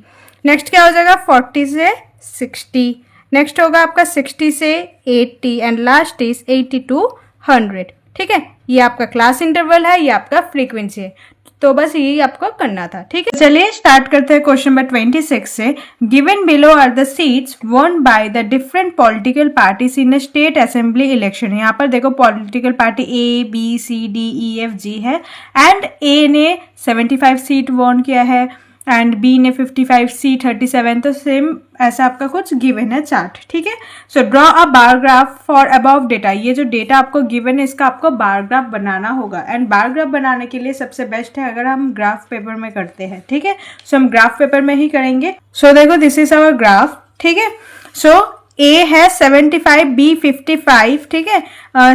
नेक्स्ट क्या हो जाएगा 40 से 60, नेक्स्ट होगा आपका 60 से 80 एंड लास्ट इज 80 to 100। ठीक है, ये आपका क्लास इंटरवल है, ये आपका फ्रीक्वेंसी है। तो बस यही आपको करना था। ठीक है, चलिए स्टार्ट करते हैं क्वेश्चन नंबर 26 से। Given below are the seats won by the different political parties in state assembly election. यहाँ पर देखो political party A B C D E F G है, एंड A ने 75 सीट वॉन किया है एंड B ने 55, C 37, तो सेम ऐसा आपका कुछ गिवन है चार्ट। ठीक है, so draw a bar graph for above data. ये जो डेटा आपको गिवन है इसका आपको बार ग्राफ बनाना होगा, एंड बार ग्राफ बनाने के लिए सबसे बेस्ट है अगर हम ग्राफ पेपर में करते हैं। ठीक है, सो हम ग्राफ पेपर में ही करेंगे। सो देखो दिस इज आवर ग्राफ। ठीक है, सो A है 75, B 55, ठीक है,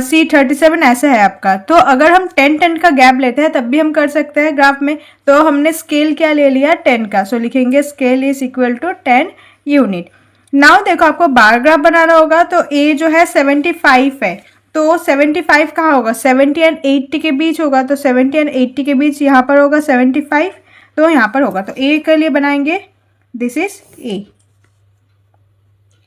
C 37 ऐसा है आपका। तो अगर हम 10 का गैप लेते हैं तब भी हम कर सकते हैं ग्राफ में। तो हमने स्केल क्या ले लिया 10 का, सो लिखेंगे scale is equal to 10 unit. Now देखो आपको बार ग्राफ बनाना होगा, तो A जो है 75 है, तो 75 कहाँ होगा 70 एंड 80 के बीच होगा, तो 70 एंड 80 के बीच यहाँ पर होगा 75, तो यहाँ पर होगा। तो A के लिए बनाएंगे दिस इज A।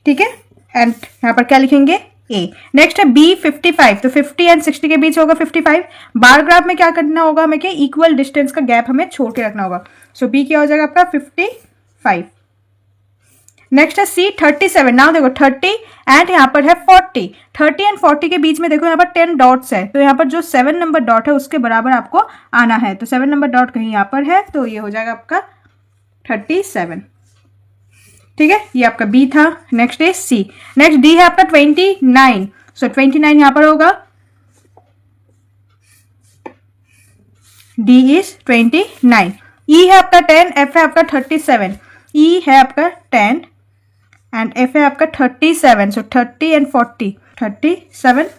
ठीक है, एंड यहाँ पर क्या लिखेंगे A। नेक्स्ट है B 55, तो 50 एंड 60 के बीच होगा 55। बार ग्राफ में क्या करना होगा हमें कि इक्वल डिस्टेंस का गैप हमें छोड़ के रखना होगा। सो B क्या हो जाएगा आपका 55। नेक्स्ट है C 37। नाउ देखो 30 एंड यहाँ पर है 40, 30 एंड 40 के बीच में देखो यहाँ पर 10 डॉट्स है, तो यहाँ पर जो 7 नंबर डॉट है उसके बराबर आपको आना है। तो 7 नंबर डॉट कहीं यहाँ पर है, तो ये हो जाएगा आपका 37। ठीक है, ये आपका B था। नेक्स्ट है C, नेक्स्ट D है आपका 29, सो 29 यहां पर होगा, D इज 29। E है आपका 10, F है आपका 37, E है आपका 10 एंड F है आपका 37, सो 30 एंड 40 37।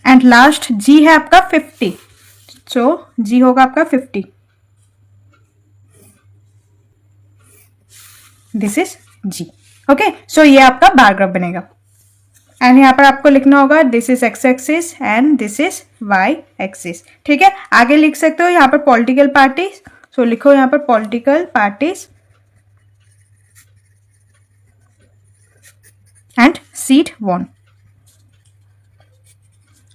एंड लास्ट G है आपका 50, सो G होगा आपका 50। This is G। ओके, सो ये आपका बार ग्राफ बनेगा, एंड यहाँ पर आपको लिखना होगा this is X axis and this is Y axis. ठीक है, आगे लिख सकते हो यहाँ पर पॉलिटिकल पार्टीज, सो लिखो यहाँ पर political parties and seat won.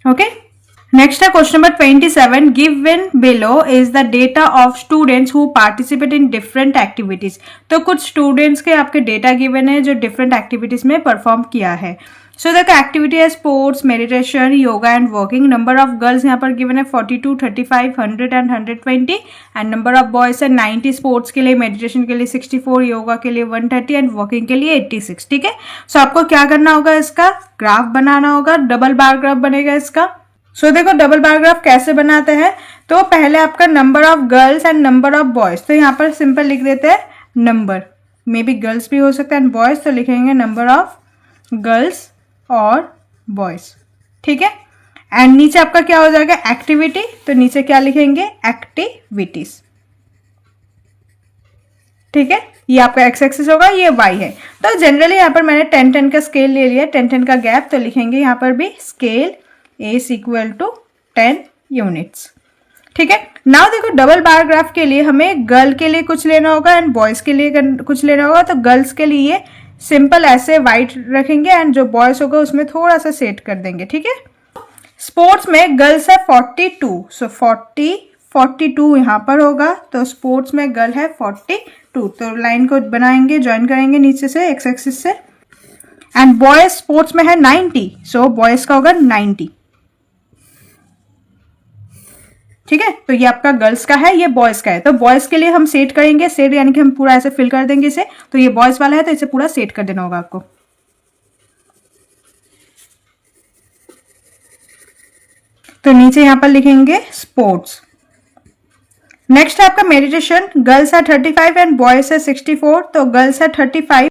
Okay, next है question number 27। Given below is the data of students who participate in different activities. तो कुछ स्टूडेंट्स के आपके डेटा गिवन है जो डिफरेंट एक्टिविटीज में परफॉर्म किया है। सो द एक्टिविटी है sports, meditation, yoga and walking. Number of girls यहाँ पर गिवन है 42, 35, 100 and 120, and number of boys है 90 स्पोर्ट्स के लिए, मेडिटेशन के लिए 64, योगा के लिए 130 एंड वॉकिंग के लिए 86। ठीक है, सो आपको क्या करना होगा इसका ग्राफ बनाना होगा, डबल बार ग्राफ बनेगा इसका। सो देखो डबल बार ग्राफ कैसे बनाते हैं, तो पहले आपका number of girls and number of boys, तो यहाँ पर सिंपल लिख देते हैं नंबर, मे बी गर्ल्स भी हो सकता है एंड बॉयज, तो लिखेंगे नंबर ऑफ गर्ल्स और बॉयज, ठीक है। एंड नीचे आपका क्या हो जाएगा, एक्टिविटी, तो नीचे क्या लिखेंगे, एक्टिविटीज, ठीक है। ये आपका एक्स एक्सिस होगा, ये वाई है। तो जनरली यहाँ पर मैंने 10-10 का स्केल ले लिया, 10-10 का गैप, तो लिखेंगे यहाँ पर भी scale is equal to 10 units, ठीक है। नाउ देखो डबल बार ग्राफ के लिए हमें गर्ल के लिए कुछ लेना होगा एंड बॉयज के लिए कुछ लेना होगा। तो गर्ल्स के लिए सिंपल ऐसे वाइट रखेंगे एंड जो बॉयज होगा उसमें थोड़ा सा सेट कर देंगे, ठीक है। स्पोर्ट्स में गर्ल्स है 42, सो 42 यहाँ पर होगा, तो स्पोर्ट्स में गर्ल है 42, तो लाइन को बनाएंगे, ज्वाइन करेंगे नीचे से एक्स एक्सिस से। एंड बॉयज स्पोर्ट्स में है 90, सो बॉयज का होगा 90, ठीक है। तो ये आपका गर्ल्स का है, ये बॉयज का है। तो बॉयज के लिए हम सेट करेंगे, सेट यानी कि हम पूरा ऐसे फिल कर देंगे इसे। तो ये बॉयज वाला है तो इसे पूरा सेट कर देना होगा आपको। तो नीचे यहां पर लिखेंगे स्पोर्ट्स। नेक्स्ट है आपका मेडिटेशन, गर्ल्स है 35 एंड बॉयज है 64, तो गर्ल्स है 35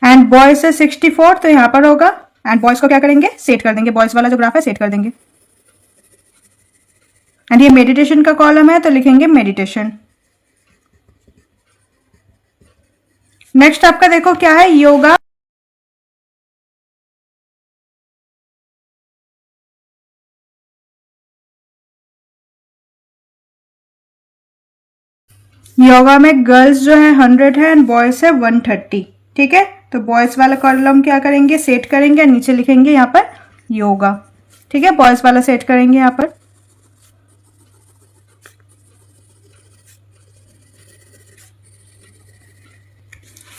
एंड बॉयज है 64, तो यहां पर होगा। एंड बॉयज को क्या करेंगे, सेट कर देंगे, बॉयज वाला जो ग्राफ है सेट कर देंगे। एंड ये मेडिटेशन का कॉलम है तो लिखेंगे मेडिटेशन। नेक्स्ट आपका देखो क्या है, योगा, योगा में गर्ल्स जो है 100 है एंड बॉयज है 130, ठीक है। तो बॉयज वाला कॉलम क्या करेंगे, सेट करेंगे, नीचे लिखेंगे यहाँ पर योगा, ठीक है। बॉयज वाला सेट करेंगे यहाँ पर।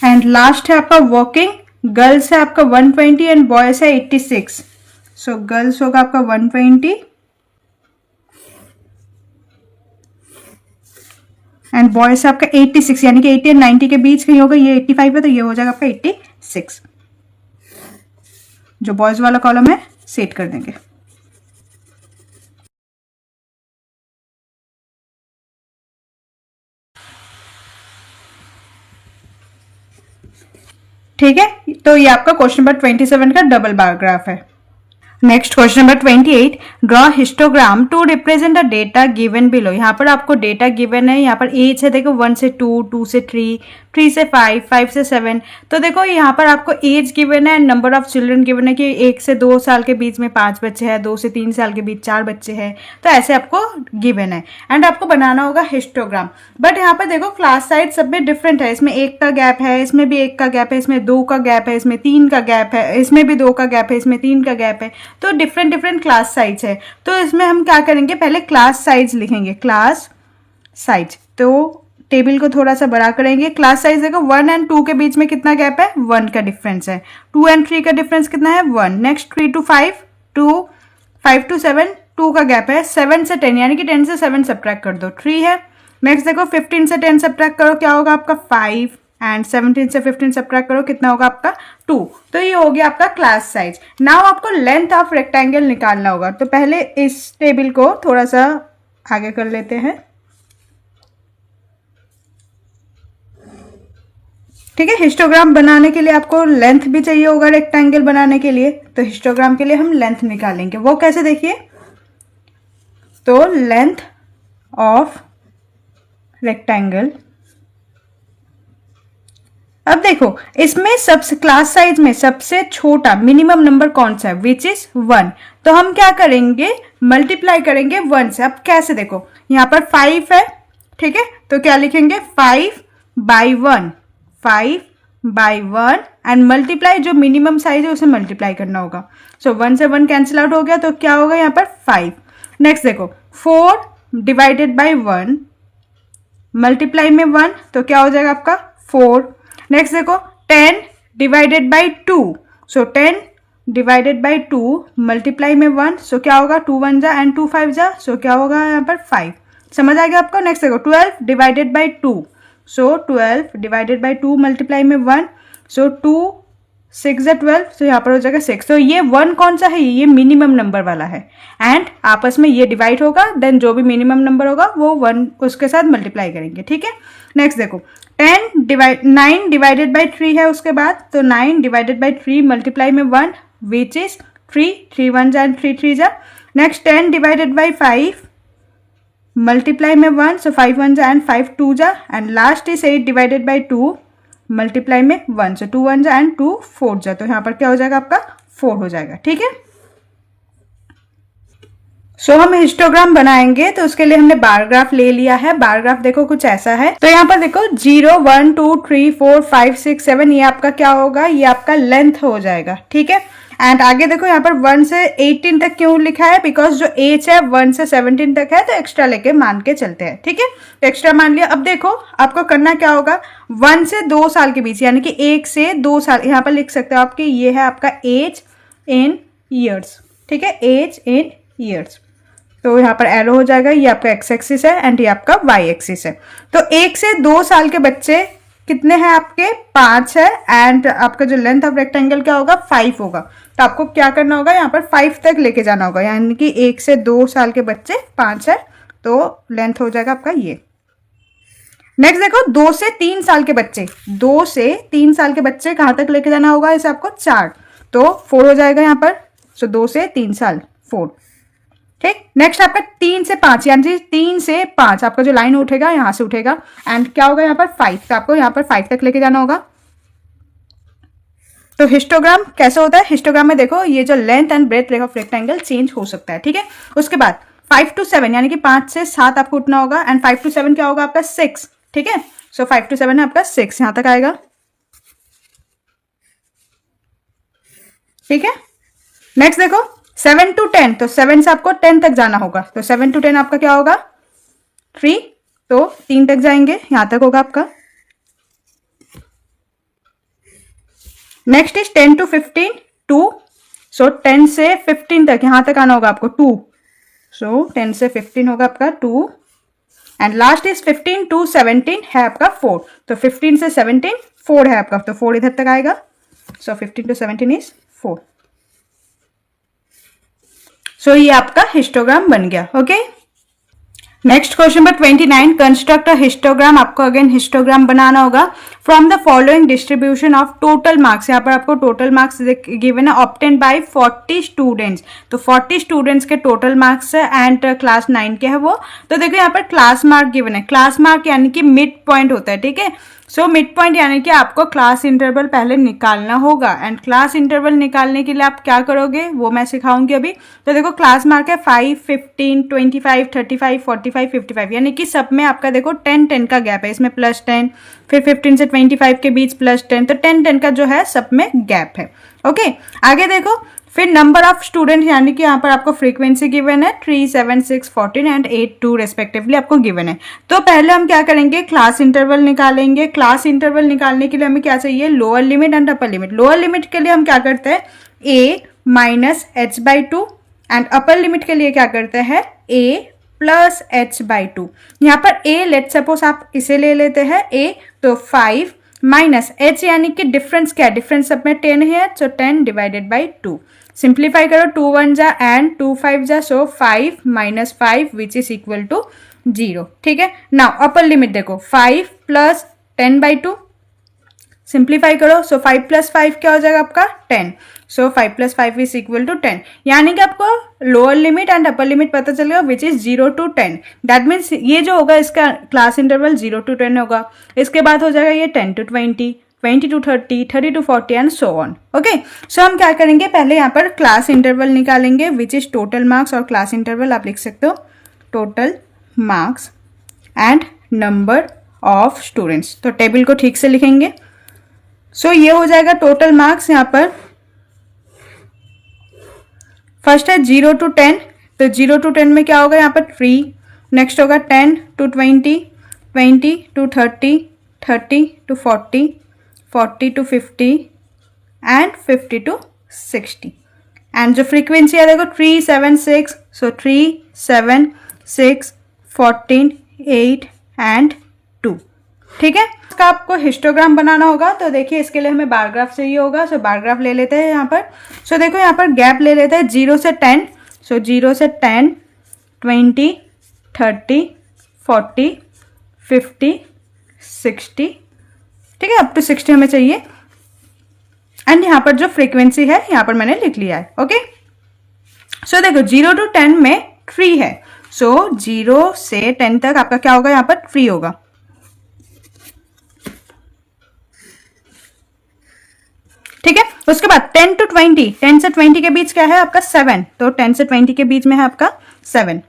एंड लास्ट है आपका वॉकिंग, गर्ल्स है आपका 120 एंड बॉयज है 86, सो गर्ल्स होगा आपका 120 एंड बॉयज आपका 86, यानी कि 80 एंड 90 के बीच कहीं होगा, ये 85 है तो ये हो जाएगा आपका 86। जो बॉयज वाला कॉलम है सेट कर देंगे। ठीक है, तो ये आपका क्वेश्चन नंबर 27 का डबल बार ग्राफ है। Next question number 28, draw histogram to represent the data given below. यहाँ पर आपको डेटा गिवन है, यहाँ पर एज है देखो 1 से 2, 2 से 3, 3 से 5, 5 से 7। तो देखो यहाँ पर आपको एज गिवन है, नंबर ऑफ चिल्ड्रन गिवन है कि 1 से 2 साल के बीच में 5 बच्चे हैं, 2 से 3 साल के बीच 4 बच्चे हैं, तो ऐसे आपको गिवन है। एंड आपको बनाना होगा हिस्टोग्राम। बट यहाँ पर देखो क्लास साइज सब में डिफरेंट है, इसमें 1 का गैप है, इसमें भी 1 का गैप है, इसमें 2 का गैप है, इसमें 3 का गैप है, इसमें भी 2 का गैप है, इसमें 3 का गैप है। तो डिफरेंट डिफरेंट क्लास साइज है। तो इसमें हम क्या करेंगे, पहले क्लास साइज लिखेंगे, क्लास साइज। तो टेबल को थोड़ा सा बड़ा करेंगे। क्लास साइज देखो 1 एंड 2 के बीच में कितना गैप है, 1 का डिफरेंस है। 2 एंड 3 का डिफरेंस कितना है, 1। नेक्स्ट 3 to 5, 2, 5 to 7, 2 का गैप है। 7 से 10 यानी कि 10 से 7 सब्ट्रैक्ट कर दो, 3 है। नेक्स्ट देखो 15 से 10 सब्ट्रैक्ट करो, क्या होगा आपका 5 एंड 17 से 15 सब्ट्रैक्ट करो, कितना होगा आपका 2। तो ये हो गया आपका क्लास साइज। नाउ आपको लेंथ ऑफ रेक्टेंगल निकालना होगा। तो पहले इस टेबल को थोड़ा सा आगे कर लेते हैं, ठीक है। हिस्टोग्राम बनाने के लिए आपको लेंथ भी चाहिए होगा रेक्टेंगल बनाने के लिए, तो हिस्टोग्राम के लिए हम लेंथ निकालेंगे। वो कैसे देखिए, तो लेंथ ऑफ रेक्टेंगल। अब देखो इसमें सबसे क्लास साइज में सबसे छोटा मिनिमम नंबर कौन सा है, विच इज 1। तो हम क्या करेंगे, मल्टीप्लाई करेंगे 1 से। अब कैसे देखो, यहां पर 5 है, ठीक है, तो क्या लिखेंगे 5 by 1, 5 by 1 एंड मल्टीप्लाई जो मिनिमम साइज है उसे मल्टीप्लाई करना होगा। सो 1 से 1 कैंसिल आउट हो गया, तो क्या होगा यहाँ पर 5। नेक्स्ट देखो 4 डिवाइडेड बाई 1, मल्टीप्लाई में 1, तो क्या हो जाएगा आपका 4। नेक्स्ट देखो 10 divided by 2, so 10 divided by 2 multiply में 1, सो क्या होगा 2 1 जा एंड 2 5 जा, सो क्या होगा यहाँ पर 5। समझ आ गया आपको। नेक्स्ट देखो 12 divided by 2, so 12 divided by 2 multiply में 1, सो 2 6 या 12, तो यहाँ पर हो जाएगा 6। तो ये 1 कौन सा है, ये मिनिमम नंबर वाला है, एंड आपस में ये डिवाइड होगा, देन जो भी मिनिमम नंबर होगा वो 1 उसके साथ मल्टीप्लाई करेंगे, ठीक है। नेक्स्ट देखो 9 डिवाइडेड बाई 3 है उसके बाद, तो 9 डिवाइडेड बाई 3 मल्टीप्लाई में 1 विच इज 3, 3 1 जा 3 3 जा। नेक्स्ट 10 डिवाइडेड बाई 5 मल्टीप्लाई में 1, सो 5 1 जा एंड 5 2 जा, and last is 8 divided by 2 multiply में 1, सो 2 1 जा एंड 2 4 जा, तो यहाँ पर क्या हो जाएगा आपका 4 हो जाएगा, ठीक है। सो हम हिस्टोग्राम बनाएंगे, तो उसके लिए हमने बार ग्राफ ले लिया है। बार ग्राफ देखो कुछ ऐसा है, तो यहाँ पर देखो 0 1 2 3 4 5 6 7 ये आपका क्या होगा, ये आपका लेंथ हो जाएगा, ठीक है। एंड आगे देखो यहाँ पर 1 से 18 तक क्यों लिखा है, बिकॉज जो एज है 1 से 17 तक है, तो एक्स्ट्रा लेके मान के चलते हैं, ठीक है। तो एक्स्ट्रा मान लिया। अब देखो आपको करना क्या होगा, 1 से 2 साल के बीच, यानी कि 1 से 2 साल, यहाँ पर लिख सकते हो आपकी, ये है आपका एज इन ईयर्स, ठीक है, एज इन ईयर्स। तो यहाँ पर एरो हो जाएगा, ये आपका एक्स एक्सिस है एंड ये आपका वाई एक्सिस है। तो 1 से 2 साल के बच्चे कितने हैं आपके, 5 है, एंड आपका जो लेंथ ऑफ रेक्टेंगल क्या होगा, 5 होगा। तो आपको क्या करना होगा, यहाँ पर 5 तक लेके जाना होगा, यानी कि 1 से 2 साल के बच्चे 5 है, तो लेंथ हो जाएगा आपका ये। नेक्स्ट देखो 2 से 3 साल के बच्चे, 2 से 3 साल के बच्चे कहाँ तक लेके जाना होगा, इसे आपको 4, तो 4 हो जाएगा यहाँ पर। सो 2 से 3 साल 4, ठीक। नेक्स्ट आपका 3 से 5, यानी 3 से 5 आपका जो लाइन उठेगा यहाँ से उठेगा, एंड क्या होगा यहाँ पर 5, तो आपको यहाँ पर 5 तक लेके जाना होगा। तो हिस्टोग्राम कैसे होता है, हिस्टोग्राम में देखो ये जो length and breadth of rectangle change हो सकता है, ठीक है। उसके बाद 5 to 7, यानी कि 5 से 7 आपको उठना होगा, एंड 5 to 7 क्या होगा आपका 6, ठीक है। सो 5 to 7 है आपका 6, यहां तक आएगा, ठीक है। नेक्स्ट देखो 7 to 10, तो 7 से आपको 10 तक जाना होगा, तो 7 to 10 आपका क्या होगा 3, तो 3 तक जाएंगे, यहां तक होगा आपका। नेक्स्ट इज 10 to 15 2, सो 10 से 15 तक यहां तक आना होगा आपको 2, सो 10 से 15 होगा आपका 2, एंड लास्ट इज 15 to 17 है आपका 4, तो 15 से 17 4 है आपका, तो 4 इधर तक आएगा, सो 15 to 17 इज 4। सो ये आपका हिस्टोग्राम बन गया, okay. Next question number 29, construct a histogram. आपको अगेन हिस्टोग्राम बनाना होगा from the following distribution of total marks. यहाँ पर आपको टोटल मार्क्स गिवन है, ऑब्टेन बाय 40 स्टूडेंट्स, तो 40 स्टूडेंट्स के टोटल मार्क्स है, एंड क्लास 9 के है वो। तो देखो यहाँ पर क्लास मार्क गिवन है, क्लास मार्क यानी कि मिड पॉइंट होता है, ठीक है। सो मिड पॉइंट यानी कि आपको क्लास इंटरवल पहले निकालना होगा, एंड क्लास इंटरवल निकालने के लिए आप क्या करोगे वो मैं सिखाऊंगी अभी। तो देखो क्लास मार्क है 5 15 25 35 45 55, यानी कि सब में आपका देखो 10 10 का गैप है, इसमें +10, फिर 15 से 25 के बीच +10, तो 10 10 का जो है सब में गैप है, ओके। आगे देखो फिर नंबर ऑफ स्टूडेंट, यानी कि यहाँ पर आपको फ्रीक्वेंसी गिवन है 3 7 6 14 एंड 8 2 रेस्पेक्टिवली आपको गिवन है। तो पहले हम क्या करेंगे, क्लास इंटरवल निकालेंगे। क्लास इंटरवल निकालने के लिए हमें क्या चाहिए, lower limit and upper limit. Lower limit के लिए हम क्या करते हैं a minus h/2, and upper limit के लिए क्या करते हैं a प्लस h/2। यहाँ पर a लेट सपोज आप इसे ले लेते हैं a, तो 5 माइनस h, यानी कि डिफरेंस क्या है, डिफरेंस सब में 10 है, तो 10 डिवाइडेड बाई 2। सिंप्लीफाई करो, 2 1 जा एंड 2 5 जा, so 5 minus 5 which is equal to 0, ठीक है। नाउ अपर लिमिट देखो 5 प्लस 10/2, सिंप्लीफाई करो, सो 5 प्लस 5 क्या हो जाएगा आपका 10, सो 5 प्लस 5 इज इक्वल टू 10, यानी कि आपको lower limit and upper limit पता चलेगा which is 0 to 10। That means ये जो होगा इसका क्लास इंटरवल 0 to 10 होगा, इसके बाद हो जाएगा ये 10 to 20 20 to 30 30 to 40 and so on, okay. So हम क्या करेंगे, पहले यहाँ पर क्लास इंटरवल निकालेंगे विच इज टोटल मार्क्स, और क्लास इंटरवल आप लिख सकते हो total marks and number of students. तो टेबल को ठीक से लिखेंगे। सो ये हो जाएगा टोटल मार्क्स, यहाँ पर फर्स्ट है 0 to 10, तो 0 to 10 में क्या होगा यहाँ पर 3, नेक्स्ट होगा 10 to 20 20 to 30 30 to 40 40 to 50 and 50 to 60, and जो फ्रीक्वेंसी है देखो 3 7 6, सो 3 7 6 14 8 एंड 2, ठीक है। इसका आपको हिस्टोग्राम बनाना होगा, तो देखिए इसके लिए हमें बार ग्राफ चाहिए होगा। सो बार ग्राफ ले लेते हैं यहाँ पर। सो देखो यहाँ पर गैप ले लेते हैं 0 से 10। सो 0 से 10, 20, 30, 40, 50, 60, ठीक है, अप टू 60 हमें चाहिए। एंड यहाँ पर जो फ्रीक्वेंसी है यहाँ पर मैंने लिख लिया है। ओके, सो देखो 0 to 10 में 3 है। सो 0 से 10 तक आपका क्या होगा, यहाँ पर 3 होगा। ठीक है, उसके बाद 10 to 20, 10 से 20 के बीच क्या है आपका 7, तो 10 से 20 के बीच में है आपका 7।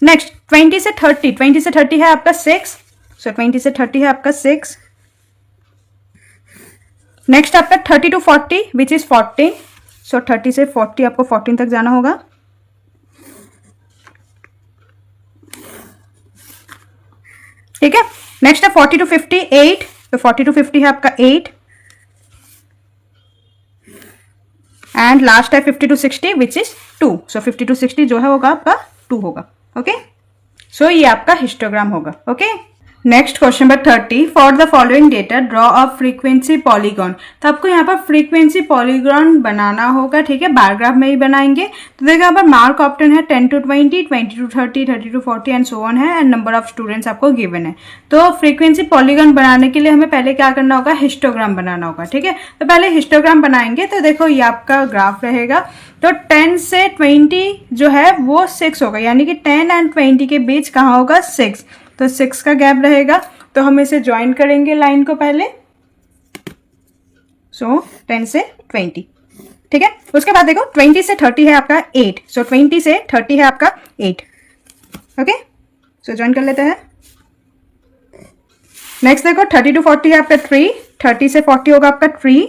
नेक्स्ट 20 से 30, 20 से 30 है आपका 6, सो 20 से 30 है आपका 6। नेक्स्ट आपका 30 to 40 विच इज 14, सो 30 से 40 आपको 14 तक जाना होगा। ठीक है, नेक्स्ट है 40 to 50, 8, तो 40 to 50 है आपका 8। एंड लास्ट है 50 to 60 which is 2, so 50 to 60 जो है होगा आपका 2 होगा। ओके, सो ये आपका हिस्टोग्राम होगा। Okay, next question number 30, for the following data draw a frequency polygon. तो आपको यहाँ पर फ्रीक्वेंसी पॉलीगॉन बनाना होगा। ठीक है, बार ग्राफ में ही बनाएंगे। तो देखो यहाँ पर मार्क ऑप्शन है 10 to 20, 20 to 30, 30 to 40 and so on है। एंड नंबर ऑफ स्टूडेंट्स आपको गिवन है। तो फ्रीक्वेंसी पॉलीगॉन बनाने के लिए हमें पहले क्या करना होगा, हिस्टोग्राम बनाना होगा। ठीक है, तो पहले हिस्टोग्राम बनाएंगे। तो देखो ये आपका ग्राफ रहेगा। तो 10 से 20 जो है वो 6 होगा, यानी कि 10 एंड 20 के बीच कहाँ होगा 6, तो 6 का गैप रहेगा। तो हम इसे ज्वाइन करेंगे लाइन को पहले। सो 10 से 20, ठीक है। उसके बाद देखो 20 से 30 है आपका 8, सो 20 से 30 है आपका 8। ओके, सो ज्वाइन कर लेते हैं। नेक्स्ट देखो 30 to 40 है आपका 3, 30 से 40 होगा आपका 3।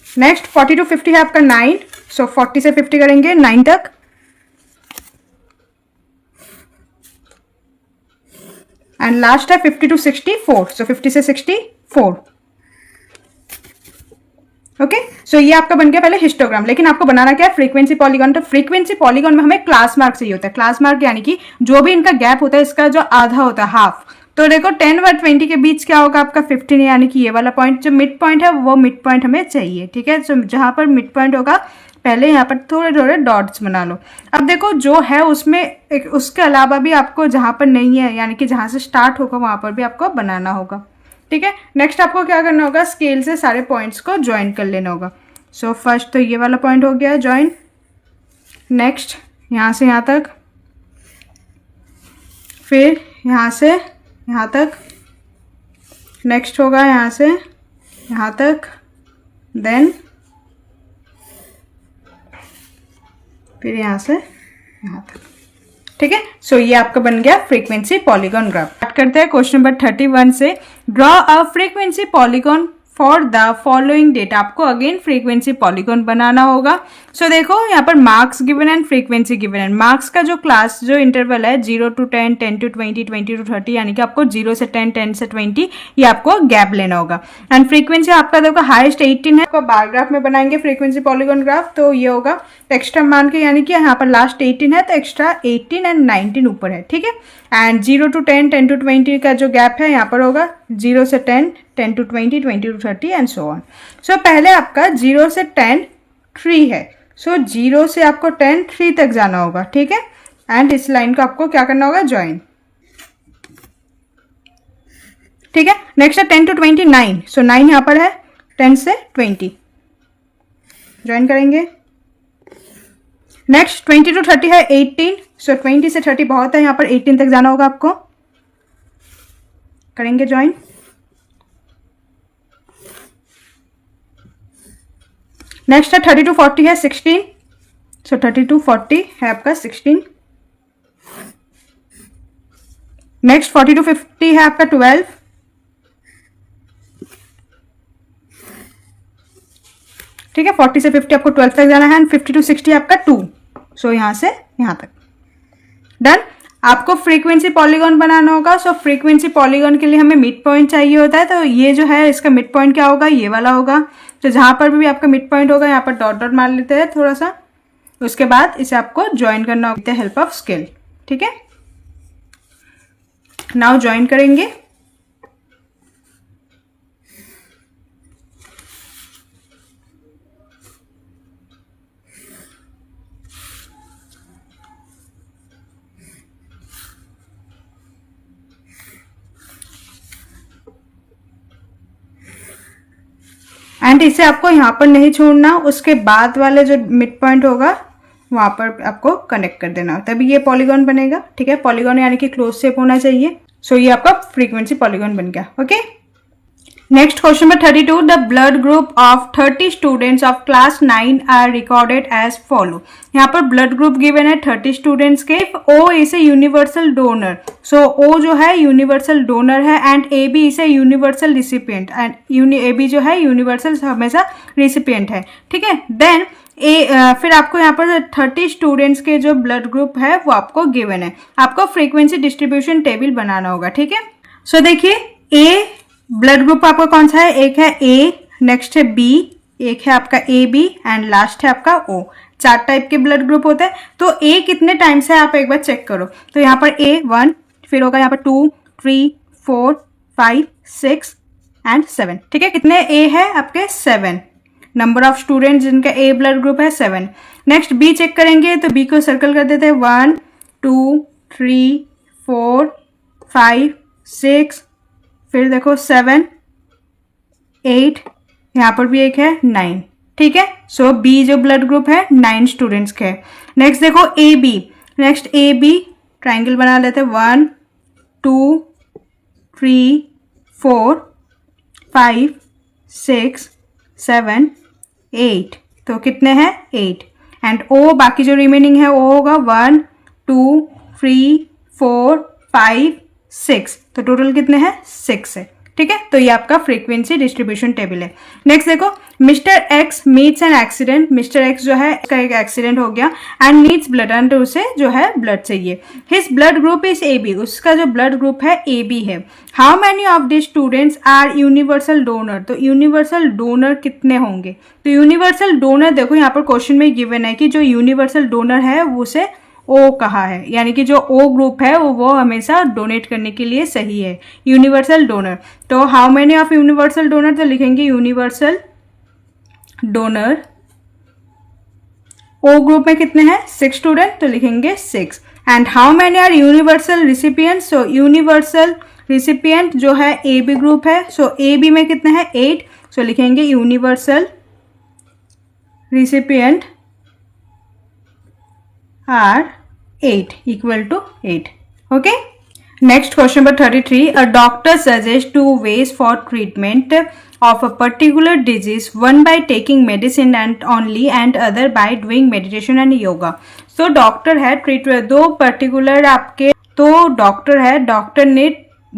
नेक्स्ट 40 to 50 है आपका 9, सो 40 से 50 करेंगे 9 तक। एंड लास्ट है 50 to 64, सो 50 से 64। ओके, सो ये आपका बन गया पहले हिस्टोग्राम। लेकिन आपको बनाना क्या है, फ्रीक्वेंसी पॉलीगॉन। तो फ्रीक्वेंसी पॉलीगॉन में हमें क्लास मार्क चाहिए होता है। क्लास मार्क यानी कि जो भी इनका गैप होता है इसका जो आधा होता है, हाफ। तो देखो 10 व 20 के बीच क्या होगा आपका 15, यानी कि ये वाला पॉइंट जो मिड पॉइंट है वो मिड पॉइंट हमें चाहिए। ठीक है, तो जहां पर मिड पॉइंट होगा पहले यहाँ पर थोड़े थोड़े डॉट्स बना लो। अब देखो जो है उसमें उसके अलावा भी आपको जहां पर नहीं है, यानी कि जहां से स्टार्ट होगा वहां पर भी आपको बनाना होगा। ठीक है, नेक्स्ट आपको क्या करना होगा, स्केल से सारे पॉइंट्स को ज्वाइन कर लेना होगा। सो फर्स्ट तो ये वाला पॉइंट हो गया ज्वाइन। नेक्स्ट यहाँ से यहाँ तक, फिर यहाँ से यहाँ तक, नेक्स्ट होगा यहाँ से यहाँ तक, देन फिर यहाँ से यहाँ तक। ठीक है, सो ये आपका बन गया फ्रीक्वेंसी पॉलीगॉन ग्राफ। स्टार्ट करते हैं क्वेश्चन नंबर 31 से। Draw a frequency polygon for the following data. आपको अगेन फ्रीक्वेंसी पॉलीगॉन बनाना होगा। सो देखो यहाँ पर marks given and frequency given है। मार्क्स का जो क्लास जो इंटरवल है 0 to 10, 10 to 20, 20 to 30, यानी कि आपको 0 से 10, 10 से 20 ये आपको गैप लेना होगा। एंड फ्रीक्वेंसी आपका देखो हाईएस्ट 18 है। आपको बार ग्राफ में बनाएंगे फ्रीक्वेंसी पॉलीगॉन ग्राफ, तो ये होगा एक्स्ट्रा मान के, यानी कि यहाँ पर लास्ट 18 है तो एक्स्ट्रा 18 एंड 19 ऊपर है। ठीक है, एंड 0 to 10, 10 to 20 का जो गैप है यहाँ पर होगा 0 से 10, 10 to 20, 20 to 30 and so on. सो पहले आपका 0 से 10 3 है। सो 0 से आपको 10 3 तक जाना होगा। ठीक है, एंड इस लाइन को आपको क्या करना होगा, ज्वाइन। ठीक है, नेक्स्ट है 10 to 20 9, सो 9 यहाँ पर है, 10 से 20 ज्वाइन करेंगे। नेक्स्ट 20 to 30 है 18, सो 20 से 30 बहुत है, यहाँ पर 18 तक जाना होगा आपको, करेंगे ज्वाइन। नेक्स्ट है 30 to 40 है 16, सो 30 to 40 है आपका 16। नेक्स्ट 40 to 50 है आपका 12। ठीक है, 40 से 50 आपको 12 तक जाना है एंड 50 to 60 आपका 2, सो यहां से यहां तक डन। आपको फ्रीक्वेंसी पॉलीगॉन बनाना होगा। सो फ्रीक्वेंसी पॉलीगॉन के लिए हमें मिड पॉइंट चाहिए होता है। तो ये जो है इसका मिड पॉइंट क्या होगा, ये वाला होगा। तो जहां पर भी आपका मिड पॉइंट होगा यहाँ पर डॉट डॉट मार लेते हैं थोड़ा सा। उसके बाद इसे आपको ज्वाइन करना होगा हेल्प ऑफ स्केल। ठीक है, नाउ ज्वाइन करेंगे। एंड इसे आपको यहाँ पर नहीं छोड़ना, उसके बाद वाले जो मिड पॉइंट होगा वहां पर आपको कनेक्ट कर देना, तभी ये पॉलीगॉन बनेगा। ठीक है, पॉलीगॉन यानी कि क्लोज शेप होना चाहिए। सो ये आपका फ्रीक्वेंसी पॉलीगॉन बन गया। Okay, next question number 32, the blood group of 30 students of class 9 are recorded as follow. यहाँ पर ब्लड ग्रुप गिवन है 30 स्टूडेंट्स के। O is a universal donor, so O जो है यूनिवर्सल डोनर है, and A B is a universal recipient, and A B जो है यूनिवर्सल हमेशा रिसिपिएंट है। ठीक है, देन फिर आपको यहाँ पर 30 स्टूडेंट्स के जो ब्लड ग्रुप है वो आपको गिवन है, आपको फ्रीक्वेंसी डिस्ट्रीब्यूशन टेबल बनाना होगा। ठीक है, सो देखिए ए ब्लड ग्रुप आपका कौन सा है, एक है ए, नेक्स्ट है बी, एक है आपका ए बी, एंड लास्ट है आपका ओ। 4 टाइप के ब्लड ग्रुप होते हैं। तो ए कितने टाइम्स है आप एक बार चेक करो। तो यहाँ पर ए 1, फिर होगा यहाँ पर 2, 3, 4, 5, 6 एंड 7। ठीक है, कितने ए है आपके 7, नंबर ऑफ स्टूडेंट जिनका ए ब्लड ग्रुप है 7। नेक्स्ट बी चेक करेंगे, तो बी को सर्कल कर देते हैं 1, 2, 3, 4, 5, 6, फिर देखो 7, 8, यहाँ पर भी एक है 9। ठीक है, सो बी जो ब्लड ग्रुप है 9 स्टूडेंट्स के है। नेक्स्ट देखो A B, next A B triangle बना लेते हैं 1, 2, 3, 4, 5, 6, 7, 8, तो कितने हैं 8। एंड ओ बाकी जो रिमेनिंग है वो होगा 1, 2, 3, 4, 5, 6, तो टोटल कितने हैं 6 है। ठीक है, तो ये आपका फ्रीक्वेंसी डिस्ट्रीब्यूशन टेबल है। नेक्स्ट देखो mister x meets an accident, mister x जो है इसका एक एक्सीडेंट हो गया एंड नीड्स ब्लड, एंड उसे जो है ब्लड चाहिए। His blood group is A B, उसका जो ब्लड ग्रुप है ए बी है। How many of the students are universal donor, तो यूनिवर्सल डोनर कितने होंगे। तो यूनिवर्सल डोनर देखो यहाँ पर क्वेश्चन में गिवन है कि जो यूनिवर्सल डोनर है उसे ओ कहा है, यानी कि जो ओ ग्रुप है वो हमेशा डोनेट करने के लिए सही है, यूनिवर्सल डोनर। तो how many of universal donor, तो लिखेंगे यूनिवर्सल डोनर ओ ग्रुप में कितने हैं 6 स्टूडेंट, तो लिखेंगे 6। And how many are universal recipient, so universal recipient जो है ए बी ग्रुप है, सो ए बी में कितने हैं 8, सो लिखेंगे universal recipient are 8 equal to 8. Okay. Next question number 33. A doctor suggests 2 ways for treatment of a particular disease, one by taking medicine and only, and other by doing meditation and yoga. So doctor है ट्रीट 2 पर्टिकुलर आपके, तो डॉक्टर है, डॉक्टर ने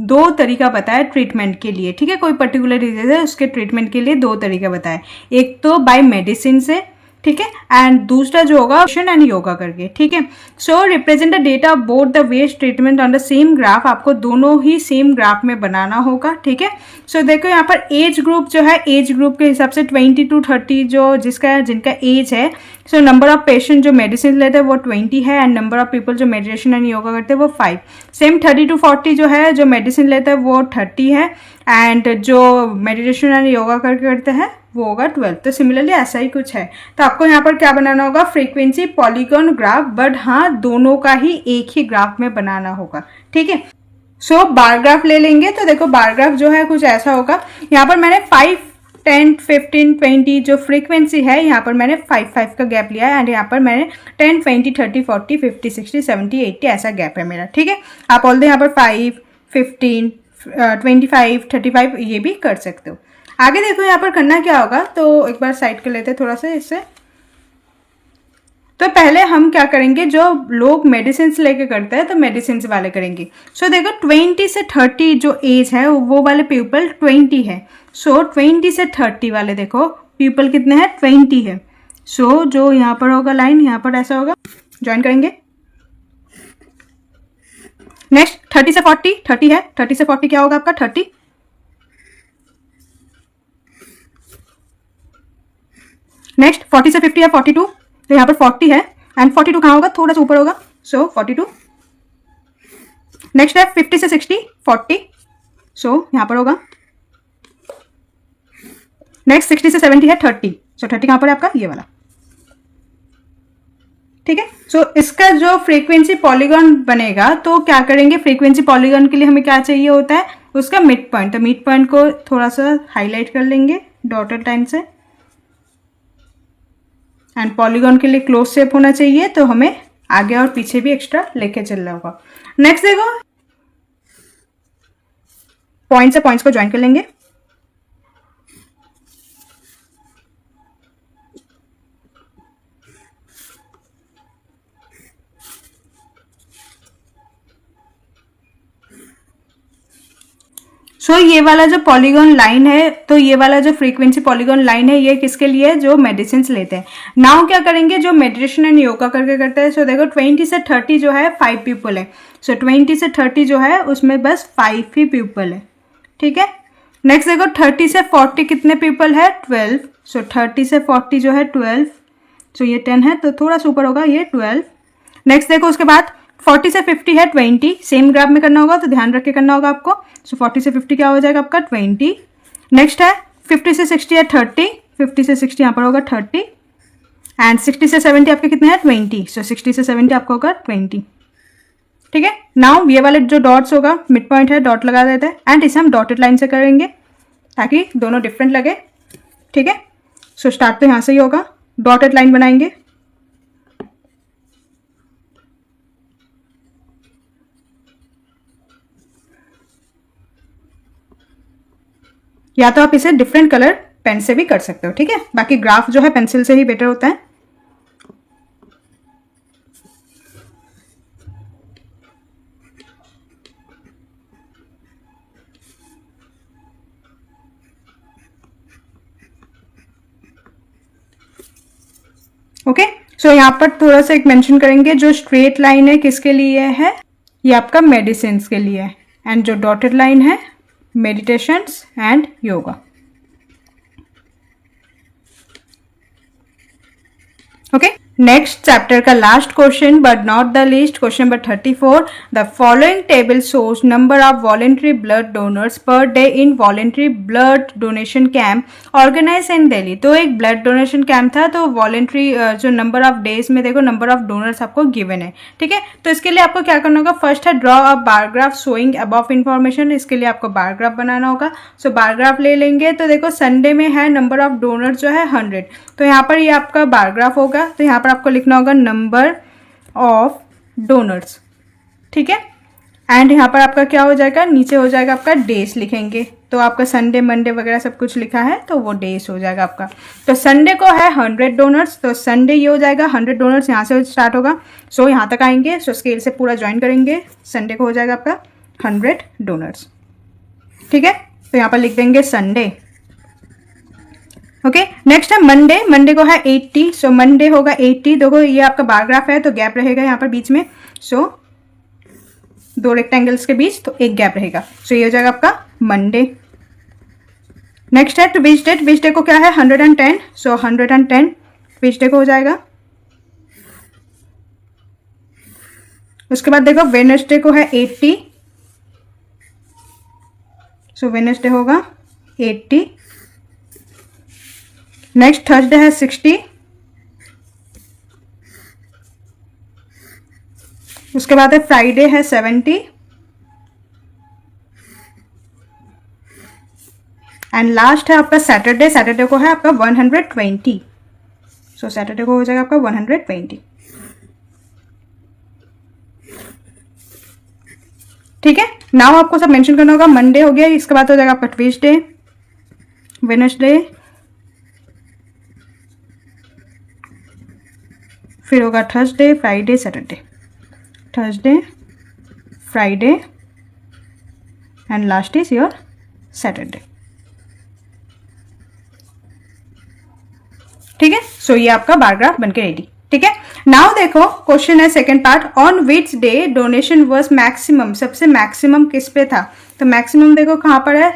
2 तरीका बताया ट्रीटमेंट के लिए। ठीक है, कोई पर्टिकुलर डिजीज है उसके ट्रीटमेंट के लिए 2 तरीका बताया, एक तो बाय मेडिसिन से, ठीक है, एंड दूसरा जो होगा एंड योगा करके। ठीक है, so represent the data both the waste treatment on the same graph, आपको दोनों ही सेम ग्राफ में बनाना होगा। ठीक है, सो देखो यहाँ पर एज ग्रुप जो है, एज ग्रुप के हिसाब से 20 to 30 जो जिनका एज है, सो नंबर ऑफ पेशेंट जो मेडिसिन लेते हैं वो 20 है, एंड नंबर ऑफ पीपल जो मेडिटेशन एंड योगा करते हैं वो 5। सेम 30 to 40 जो है, जो मेडिसिन लेते हैं वो 30 है, एंड जो मेडिटेशन एंड योगा करते हैं वो होगा 12। तो सिमिलरली ऐसा ही कुछ है। तो आपको यहाँ पर क्या बनाना होगा, फ्रीक्वेंसी पॉलीगॉन ग्राफ, बट हाँ दोनों का ही एक ही ग्राफ में बनाना होगा। ठीक है, सो बार ग्राफ ले लेंगे। तो देखो बार ग्राफ जो है कुछ ऐसा होगा, यहाँ पर मैंने 5, 10, 15, 20 जो फ्रीक्वेंसी है यहाँ पर मैंने 5 का गैप लिया है, एंड यहाँ पर मैंने 10, 20, 30, 40, 50, 60, 70, 80 ऐसा गैप है मेरा। ठीक है, आप ऑल दे यहाँ पर 5, 15, 25, 35 ये भी कर सकते हो। आगे देखो यहाँ पर करना क्या होगा, तो एक बार साइड कर लेते हैं थोड़ा सा इससे। तो पहले हम क्या करेंगे, जो लोग मेडिसिन लेके करते हैं तो मेडिसिन वाले करेंगे। सो देखो 20 से 30 जो एज है वो वाले पीपल 20 है। सो 20 से 30 वाले देखो पीपल कितने हैं 20 है। सो जो यहाँ पर होगा लाइन, यहाँ पर ऐसा होगा, ज्वाइन करेंगे। नेक्स्ट 30 से 40, 30 है, 30 से 40 क्या होगा आपका 30। नेक्स्ट 40 से 50 है 42, तो यहाँ पर 40 है, एंड 42 कहाँ होगा, थोड़ा सा ऊपर होगा, सो 42। नेक्स्ट है 50 से 60 40, सो यहाँ पर होगा। नेक्स्ट 60 से 70 है 30, सो 30 कहाँ पर है आपका, ये वाला। ठीक है, सो इसका जो फ्रीक्वेंसी पॉलीगॉन बनेगा तो क्या करेंगे, फ्रीक्वेंसी पॉलीगॉन के लिए हमें क्या चाहिए होता है, उसका मिड पॉइंट। तो मिड पॉइंट को थोड़ा सा हाईलाइट कर लेंगे डॉटेड लाइन से। एंड पॉलीगॉन के लिए क्लोज शेप होना चाहिए, तो हमें आगे और पीछे भी एक्स्ट्रा लेके चलना होगा। नेक्स्ट देखो, पॉइंट से पॉइंट्स को ज्वाइन कर लेंगे। सो ये वाला जो पॉलीगॉन लाइन है, तो ये वाला जो फ्रीक्वेंसी पॉलीगॉन लाइन है, ये किसके लिए है, जो मेडिसिन लेते हैं। नाउ क्या करेंगे, जो मेडिटेशन एंड योगा करके करते हैं। सो देखो 20 से 30 जो है 5 पीपल है। सो 20 से 30 जो है उसमें बस 5 ही पीपल है। ठीक है, नेक्स्ट देखो 30 से 40 कितने पीपल है, 12। सो 30 से 40 जो है 12, सो ये 10 है तो थोड़ा सा ऊपर होगा, ये 12। नेक्स्ट देखो उसके बाद 40 से 50 है 20, सेम ग्राफ में करना होगा तो ध्यान रख के करना होगा आपको। सो 40 से 50 क्या हो जाएगा आपका 20। नेक्स्ट है 50 से 60 है 30, 50 से 60 यहाँ पर होगा 30। एंड 60 से 70 आपके कितने हैं 20, सो 60 से 70 आपका होगा 20। ठीक है, नाउ ये वाले जो डॉट्स होगा, मिड पॉइंट है, डॉट लगा देते हैं एंड इसे हम डॉटेड लाइन से करेंगे ताकि दोनों डिफरेंट लगे। ठीक है, सो स्टार्ट तो यहाँ से ही होगा, डॉटेड लाइन बनाएंगे। या तो आप इसे डिफरेंट कलर पेन से भी कर सकते हो। ठीक है, बाकी ग्राफ जो है पेंसिल से ही बेटर होता है। ओके, सो यहाँ पर थोड़ा सा एक मेंशन करेंगे, जो स्ट्रेट लाइन है किसके लिए है, ये आपका मेडिसिन के लिए है। एंड जो डॉटेड लाइन है meditations and yoga. Okay, next chapter का last question but not the least, question number 34। The following table shows number of voluntary blood donors per day in voluntary blood donation camp organize in Delhi. तो एक ब्लड डोनेशन कैंप था, तो वॉलेंट्री जो नंबर ऑफ डेज में देखो नंबर ऑफ डोनर्स आपको गिवन है। ठीक है, तो इसके लिए आपको क्या करना होगा, फर्स्ट है draw a bar graph showing above information. इसके लिए आपको बार ग्राफ बनाना होगा। सो बार ग्राफ ले लेंगे, तो देखो संडे में है नंबर ऑफ डोनर जो है 100, तो यहाँ पर ये आपका बार ग्राफ होगा। तो यहाँ पर आपको लिखना होगा नंबर ऑफ डोनर्स। ठीक है, एंड यहाँ पर आपका क्या हो जाएगा, नीचे हो जाएगा आपका डेज लिखेंगे। तो आपका संडे मंडे वगैरह सब कुछ लिखा है तो वो डेज हो जाएगा आपका। तो संडे को है 100 डोनर्स, तो संडे ये हो जाएगा 100 डोनर्स, यहाँ से स्टार्ट होगा। सो यहाँ तक आएंगे, सो स्केल से पूरा ज्वाइन करेंगे, संडे को हो जाएगा आपका 100 डोनर्स। ठीक है, तो यहाँ पर लिख देंगे संडे। ओके, नेक्स्ट है मंडे। मंडे को है 80, सो मंडे होगा 80। देखो ये आपका बार ग्राफ है तो गैप रहेगा यहाँ पर बीच में। सो दो रेक्टेंगल्स के बीच तो एक गैप रहेगा। सो ये हो जाएगा आपका मंडे। नेक्स्ट है ट्यूसडे। ट्यूसडे को क्या है 110, सो 110 ट्यूसडे को हो जाएगा। उसके बाद देखो वेडनेसडे को है 80, सो वेडनेसडे होगा 80। नेक्स्ट थर्सडे है 60, उसके बाद है फ्राइडे है 70 एंड लास्ट है आपका सैटरडे। सैटरडे को है आपका 120, सो सैटरडे को हो जाएगा आपका 120। ठीक है, नाउ आपको सब मेंशन करना होगा। मंडे हो गया, इसके बाद हो जाएगा आपका ट्यूसडे, वेडनेसडे, फिर होगा Thursday, Friday, Saturday, Thursday, Friday and last is your Saturday. ठीक है, सो ये आपका बार ग्राफ बनके रेडी। ठीक है, नाउ देखो क्वेश्चन है second part, on which day donation was maximum. सबसे मैक्सिमम किस पे था, तो मैक्सिमम देखो कहाँ पर है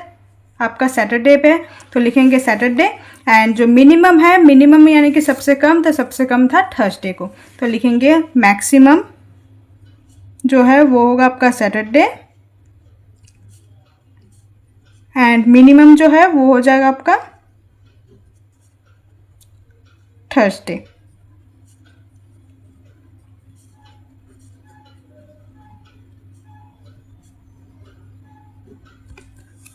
आपका सैटरडे पे, तो लिखेंगे सैटरडे। एंड जो मिनिमम है, मिनिमम यानी कि सबसे कम, तो सबसे कम था थर्सडे को, तो लिखेंगे मैक्सिमम जो है वो होगा आपका सैटरडे एंड मिनिमम जो है वो हो जाएगा आपका थर्सडे।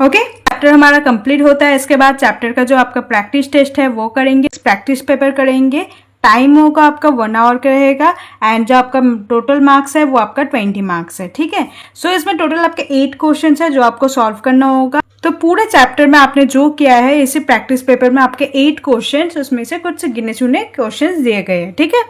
ओके, चैप्टर हमारा कंप्लीट होता है। इसके बाद चैप्टर का जो आपका प्रैक्टिस टेस्ट है वो करेंगे, प्रैक्टिस पेपर करेंगे। टाइम होगा आपका 1 आवर का रहेगा एंड जो आपका टोटल मार्क्स है वो आपका 20 मार्क्स है। ठीक है, सो इसमें टोटल आपके 8 क्वेश्चन है जो आपको सॉल्व करना होगा। तो पूरे चैप्टर में आपने जो किया है इसी प्रैक्टिस पेपर में आपके 8 क्वेश्चन, उसमें से कुछ गिने चुने क्वेश्चन दिए गए हैं। ठीक है,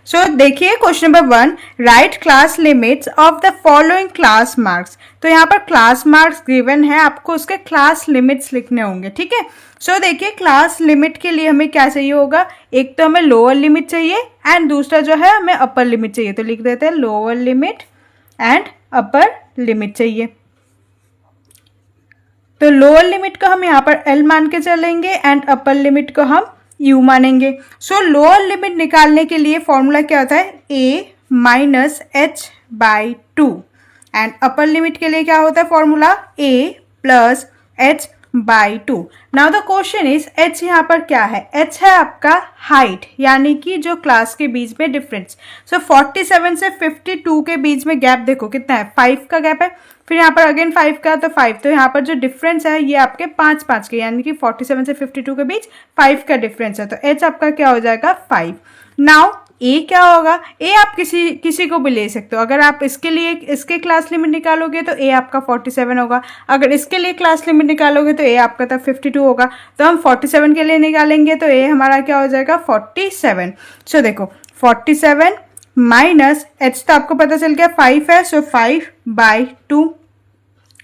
सो देखिए question number 1, right class limits of the following class marks. तो यहाँ पर क्लास मार्क्स गिवन है, आपको उसके क्लास लिमिट्स लिखने होंगे। ठीक है, सो देखिए क्लास लिमिट के लिए हमें क्या चाहिए होगा, एक तो हमें लोअर लिमिट चाहिए एंड दूसरा जो है हमें अपर लिमिट चाहिए। तो लिख देते हैं lower limit and upper limit चाहिए। तो लोअर लिमिट को हम यहाँ पर L मान के चलेंगे एंड अपर लिमिट को हम U मानेंगे। सो लोअर लिमिट निकालने के लिए फॉर्मूला क्या होता है, A minus H by two and upper limit के लिए क्या होता है formula, A plus H by two. Now the question is h यहाँ पर क्या है, h है आपका हाइट, यानी कि जो क्लास के बीच में डिफरेंस। सो 47 से 52 के बीच में गैप देखो कितना है, 5 का गैप है। फिर यहाँ पर अगेन 5 का, तो 5, तो यहाँ पर जो डिफरेंस है ये आपके 5 के, यानी कि 47 से 52 के बीच 5 का डिफरेंस है। तो h आपका क्या हो जाएगा 5। नाउ ए क्या होगा, ए आप किसी को भी ले सकते हो। अगर आप इसके लिए इसके क्लास लिमिट निकालोगे तो ए आपका 47 होगा, अगर इसके लिए क्लास लिमिट निकालोगे तो ए आपका तब 52 होगा। तो हम 47 के लिए निकालेंगे तो ए हमारा क्या हो जाएगा 47। सो देखो 47 माइनस एच तो आपको पता चल गया 5 है, सो 5/2।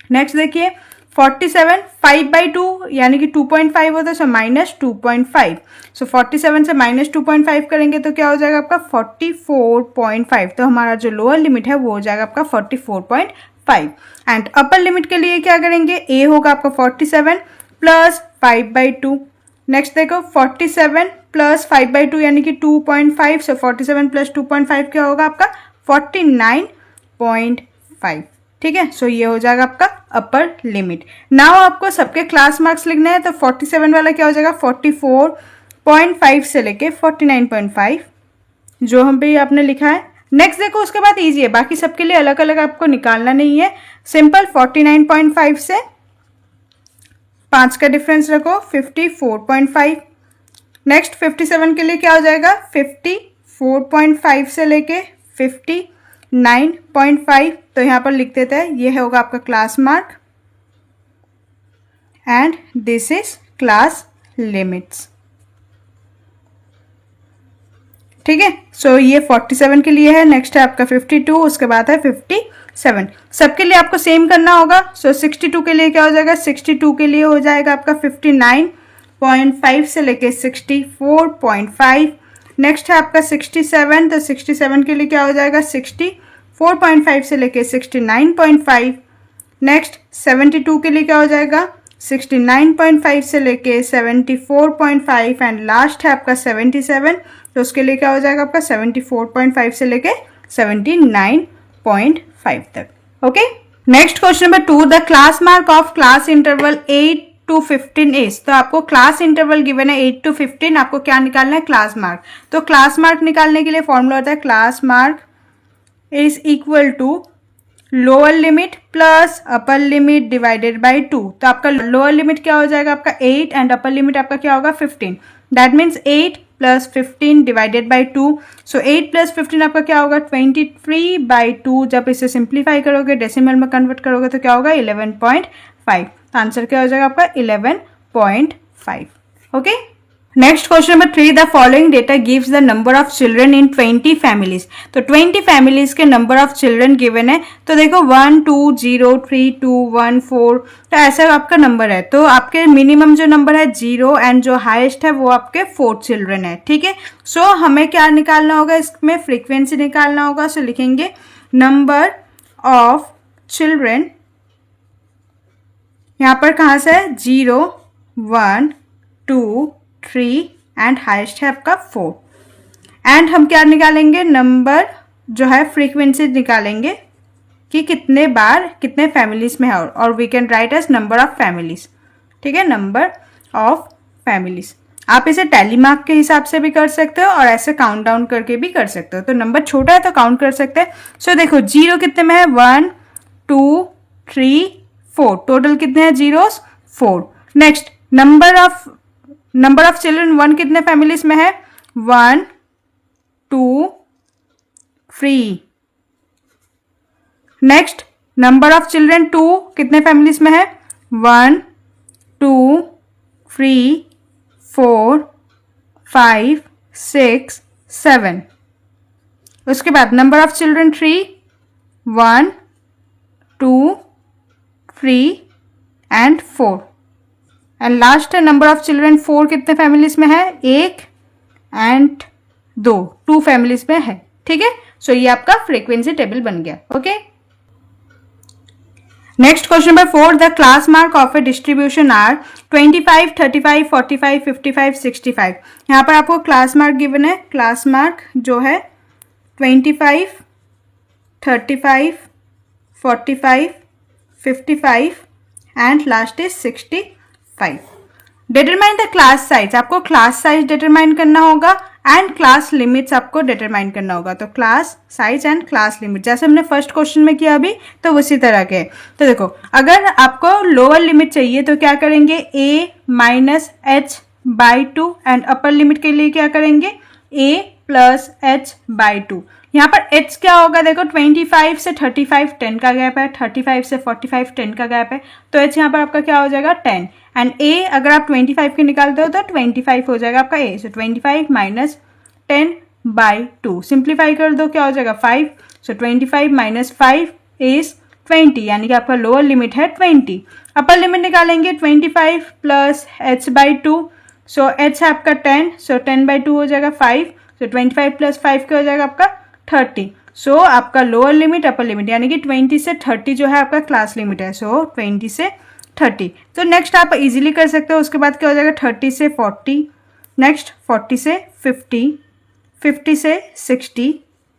नेक्स्ट देखिए 47 5/2 यानी कि 2.5 होता है, सो माइनस 2.5। सो 47 से माइनस 2.5 करेंगे तो क्या हो जाएगा आपका 44.5। तो हमारा जो लोअर लिमिट है वो हो जाएगा आपका 44.5। एंड अपर लिमिट के लिए क्या करेंगे, ए होगा आपका 47 प्लस 5/2। नेक्स्ट देखो 47 प्लस 5/2 यानी कि 2.5। सो 47 प्लस 2.5 क्या होगा आपका 49.5। ठीक है, सो ये हो जाएगा आपका अपर लिमिट। नाउ आपको सबके क्लास मार्क्स लिखना है, तो 47 वाला क्या हो जाएगा 44.5 से लेके 49.5 जो हम पे आपने लिखा है। नेक्स्ट देखो उसके बाद इजी है, बाकी सबके लिए अलग अलग आपको निकालना नहीं है। सिंपल 49.5 से 5 का डिफरेंस रखो 54.5। नेक्स्ट 57 के लिए क्या हो जाएगा 54.5 से लेके 59.5। तो यहाँ पर लिख देते हैं ये होगा आपका class mark and this is class limits. ठीक है, सो ये 47 के लिए है। नेक्स्ट है आपका 52, उसके बाद है 57। सबके लिए आपको सेम करना होगा। सो 62 के लिए क्या हो जाएगा, 62 के लिए हो जाएगा आपका 59.5 से लेके 64.5। नेक्स्ट है आपका 67, तो 67 के लिए क्या हो जाएगा 64.5 से लेके 69.5। नेक्स्ट 72 के लिए क्या हो जाएगा 69.5 से लेके 74.5 एंड लास्ट है आपका 77, तो उसके लिए क्या हो जाएगा आपका 74.5 से लेके 79.5 तक। Okay, next question number 2, the class mark of class interval 8 to 15 is. तो आपको क्लास इंटरवल गिवन है 8 to 15, आपको क्या निकालना है क्लास मार्क। तो क्लास मार्क निकालने के लिए फॉर्मूला होता है class mark is equal to lower limit plus upper limit divided by 2। तो आपका लोअर लिमिट क्या हो जाएगा आपका 8 एंड अपर लिमिट आपका क्या होगा 15। That means 8 plus 15 divided by 2। So 8 plus 15 आपका क्या होगा 23/2। जब इसे सिंप्लीफाई करोगे डेसिमल में कन्वर्ट करोगे तो क्या होगा 11.5। तो आंसर क्या हो जाएगा आपका 11.5। Okay, next question number 3, the following data gives the number of children in 20 families. तो 20 फैमिलीज के नंबर ऑफ चिल्ड्रन गिवन है। तो देखो 1 2 0 3 2 1 4, तो ऐसा आपका नंबर है। तो आपके मिनिमम जो नंबर है 0 एंड जो हाईएस्ट है वो आपके 4 चिल्ड्रन है। ठीक है, सो हमें क्या निकालना होगा, इसमें फ्रीक्वेंसी निकालना होगा। सो लिखेंगे नंबर ऑफ चिल्ड्रन, यहाँ पर कहाँ से है 0 1 2 3 एंड हाईएस्ट है आपका 4। एंड हम क्या निकालेंगे, नंबर जो है फ्रीक्वेंसी निकालेंगे कि कितने बार कितने फैमिलीज में है, और we can write as number of families, ठीक है, नंबर ऑफ फैमिलीज। आप इसे टैली मार्क के हिसाब से भी कर सकते हो और ऐसे काउंट डाउन करके भी कर सकते हो। तो नंबर छोटा है तो काउंट कर सकते हैं। सो देखो 0 कितने में है, 1 2 3 4, टोटल कितने हैं zeros, 4। Next number of children 1 कितने फैमिलीज में है, 1 2 3। नेक्स्ट नंबर ऑफ चिल्ड्रन 2 कितने फैमिलीज में है, 1 2 3 4 5 6 7। उसके बाद number of children 3 1 2 3 and 4। And last है नंबर ऑफ चिल्ड्रन 4 कितने फैमिलीज में है, 1 एंड 2 फैमिलीज में है, ठीक है। सो ये आपका फ्रीक्वेंसी टेबल बन गया। Okay, next question number 4, the class mark of a distribution are 25 35 45 55 65। यहाँ पर आपको क्लास मार्क गिवन है। क्लास मार्क जो है 25 35 45 55 and last is 65। Determine the class size, आपको क्लास साइज डिटरमाइन करना होगा एंड क्लास लिमिट्स आपको डिटरमाइन करना होगा। तो class size and class limit जैसे हमने फर्स्ट क्वेश्चन में किया अभी, तो उसी तरह के। तो देखो अगर आपको लोअर लिमिट चाहिए तो क्या करेंगे, a minus H by 2 and upper limit के लिए क्या करेंगे, a प्लस एच बाई 2। यहाँ पर h क्या होगा, देखो 25 से 35 10 का गैप है, 35 से 45 10 का गैप है, तो h यहाँ पर आपका क्या हो जाएगा 10। एंड a अगर आप 25 के निकालते हो तो 25 हो जाएगा आपका a। So 25 minus 10 by 2, simplify कर दो, क्या हो जाएगा 5। सो 25 माइनस 5 इज 20, यानी कि आपका लोअर लिमिट है 20। अपर लिमिट निकालेंगे 25 plus h by 2। So h है आपका 10, सो 10 बाई 2 हो जाएगा 5। सो 25 प्लस 5 क्या हो जाएगा आपका 30। सो आपका लोअर लिमिट अपर लिमिट यानी कि 20 से 30 जो है आपका क्लास लिमिट है। सो 20 से 30। तो नेक्स्ट आप इजीली कर सकते हो। उसके बाद क्या हो जाएगा 30 से 40, नेक्स्ट 40 से 50, 50 से 60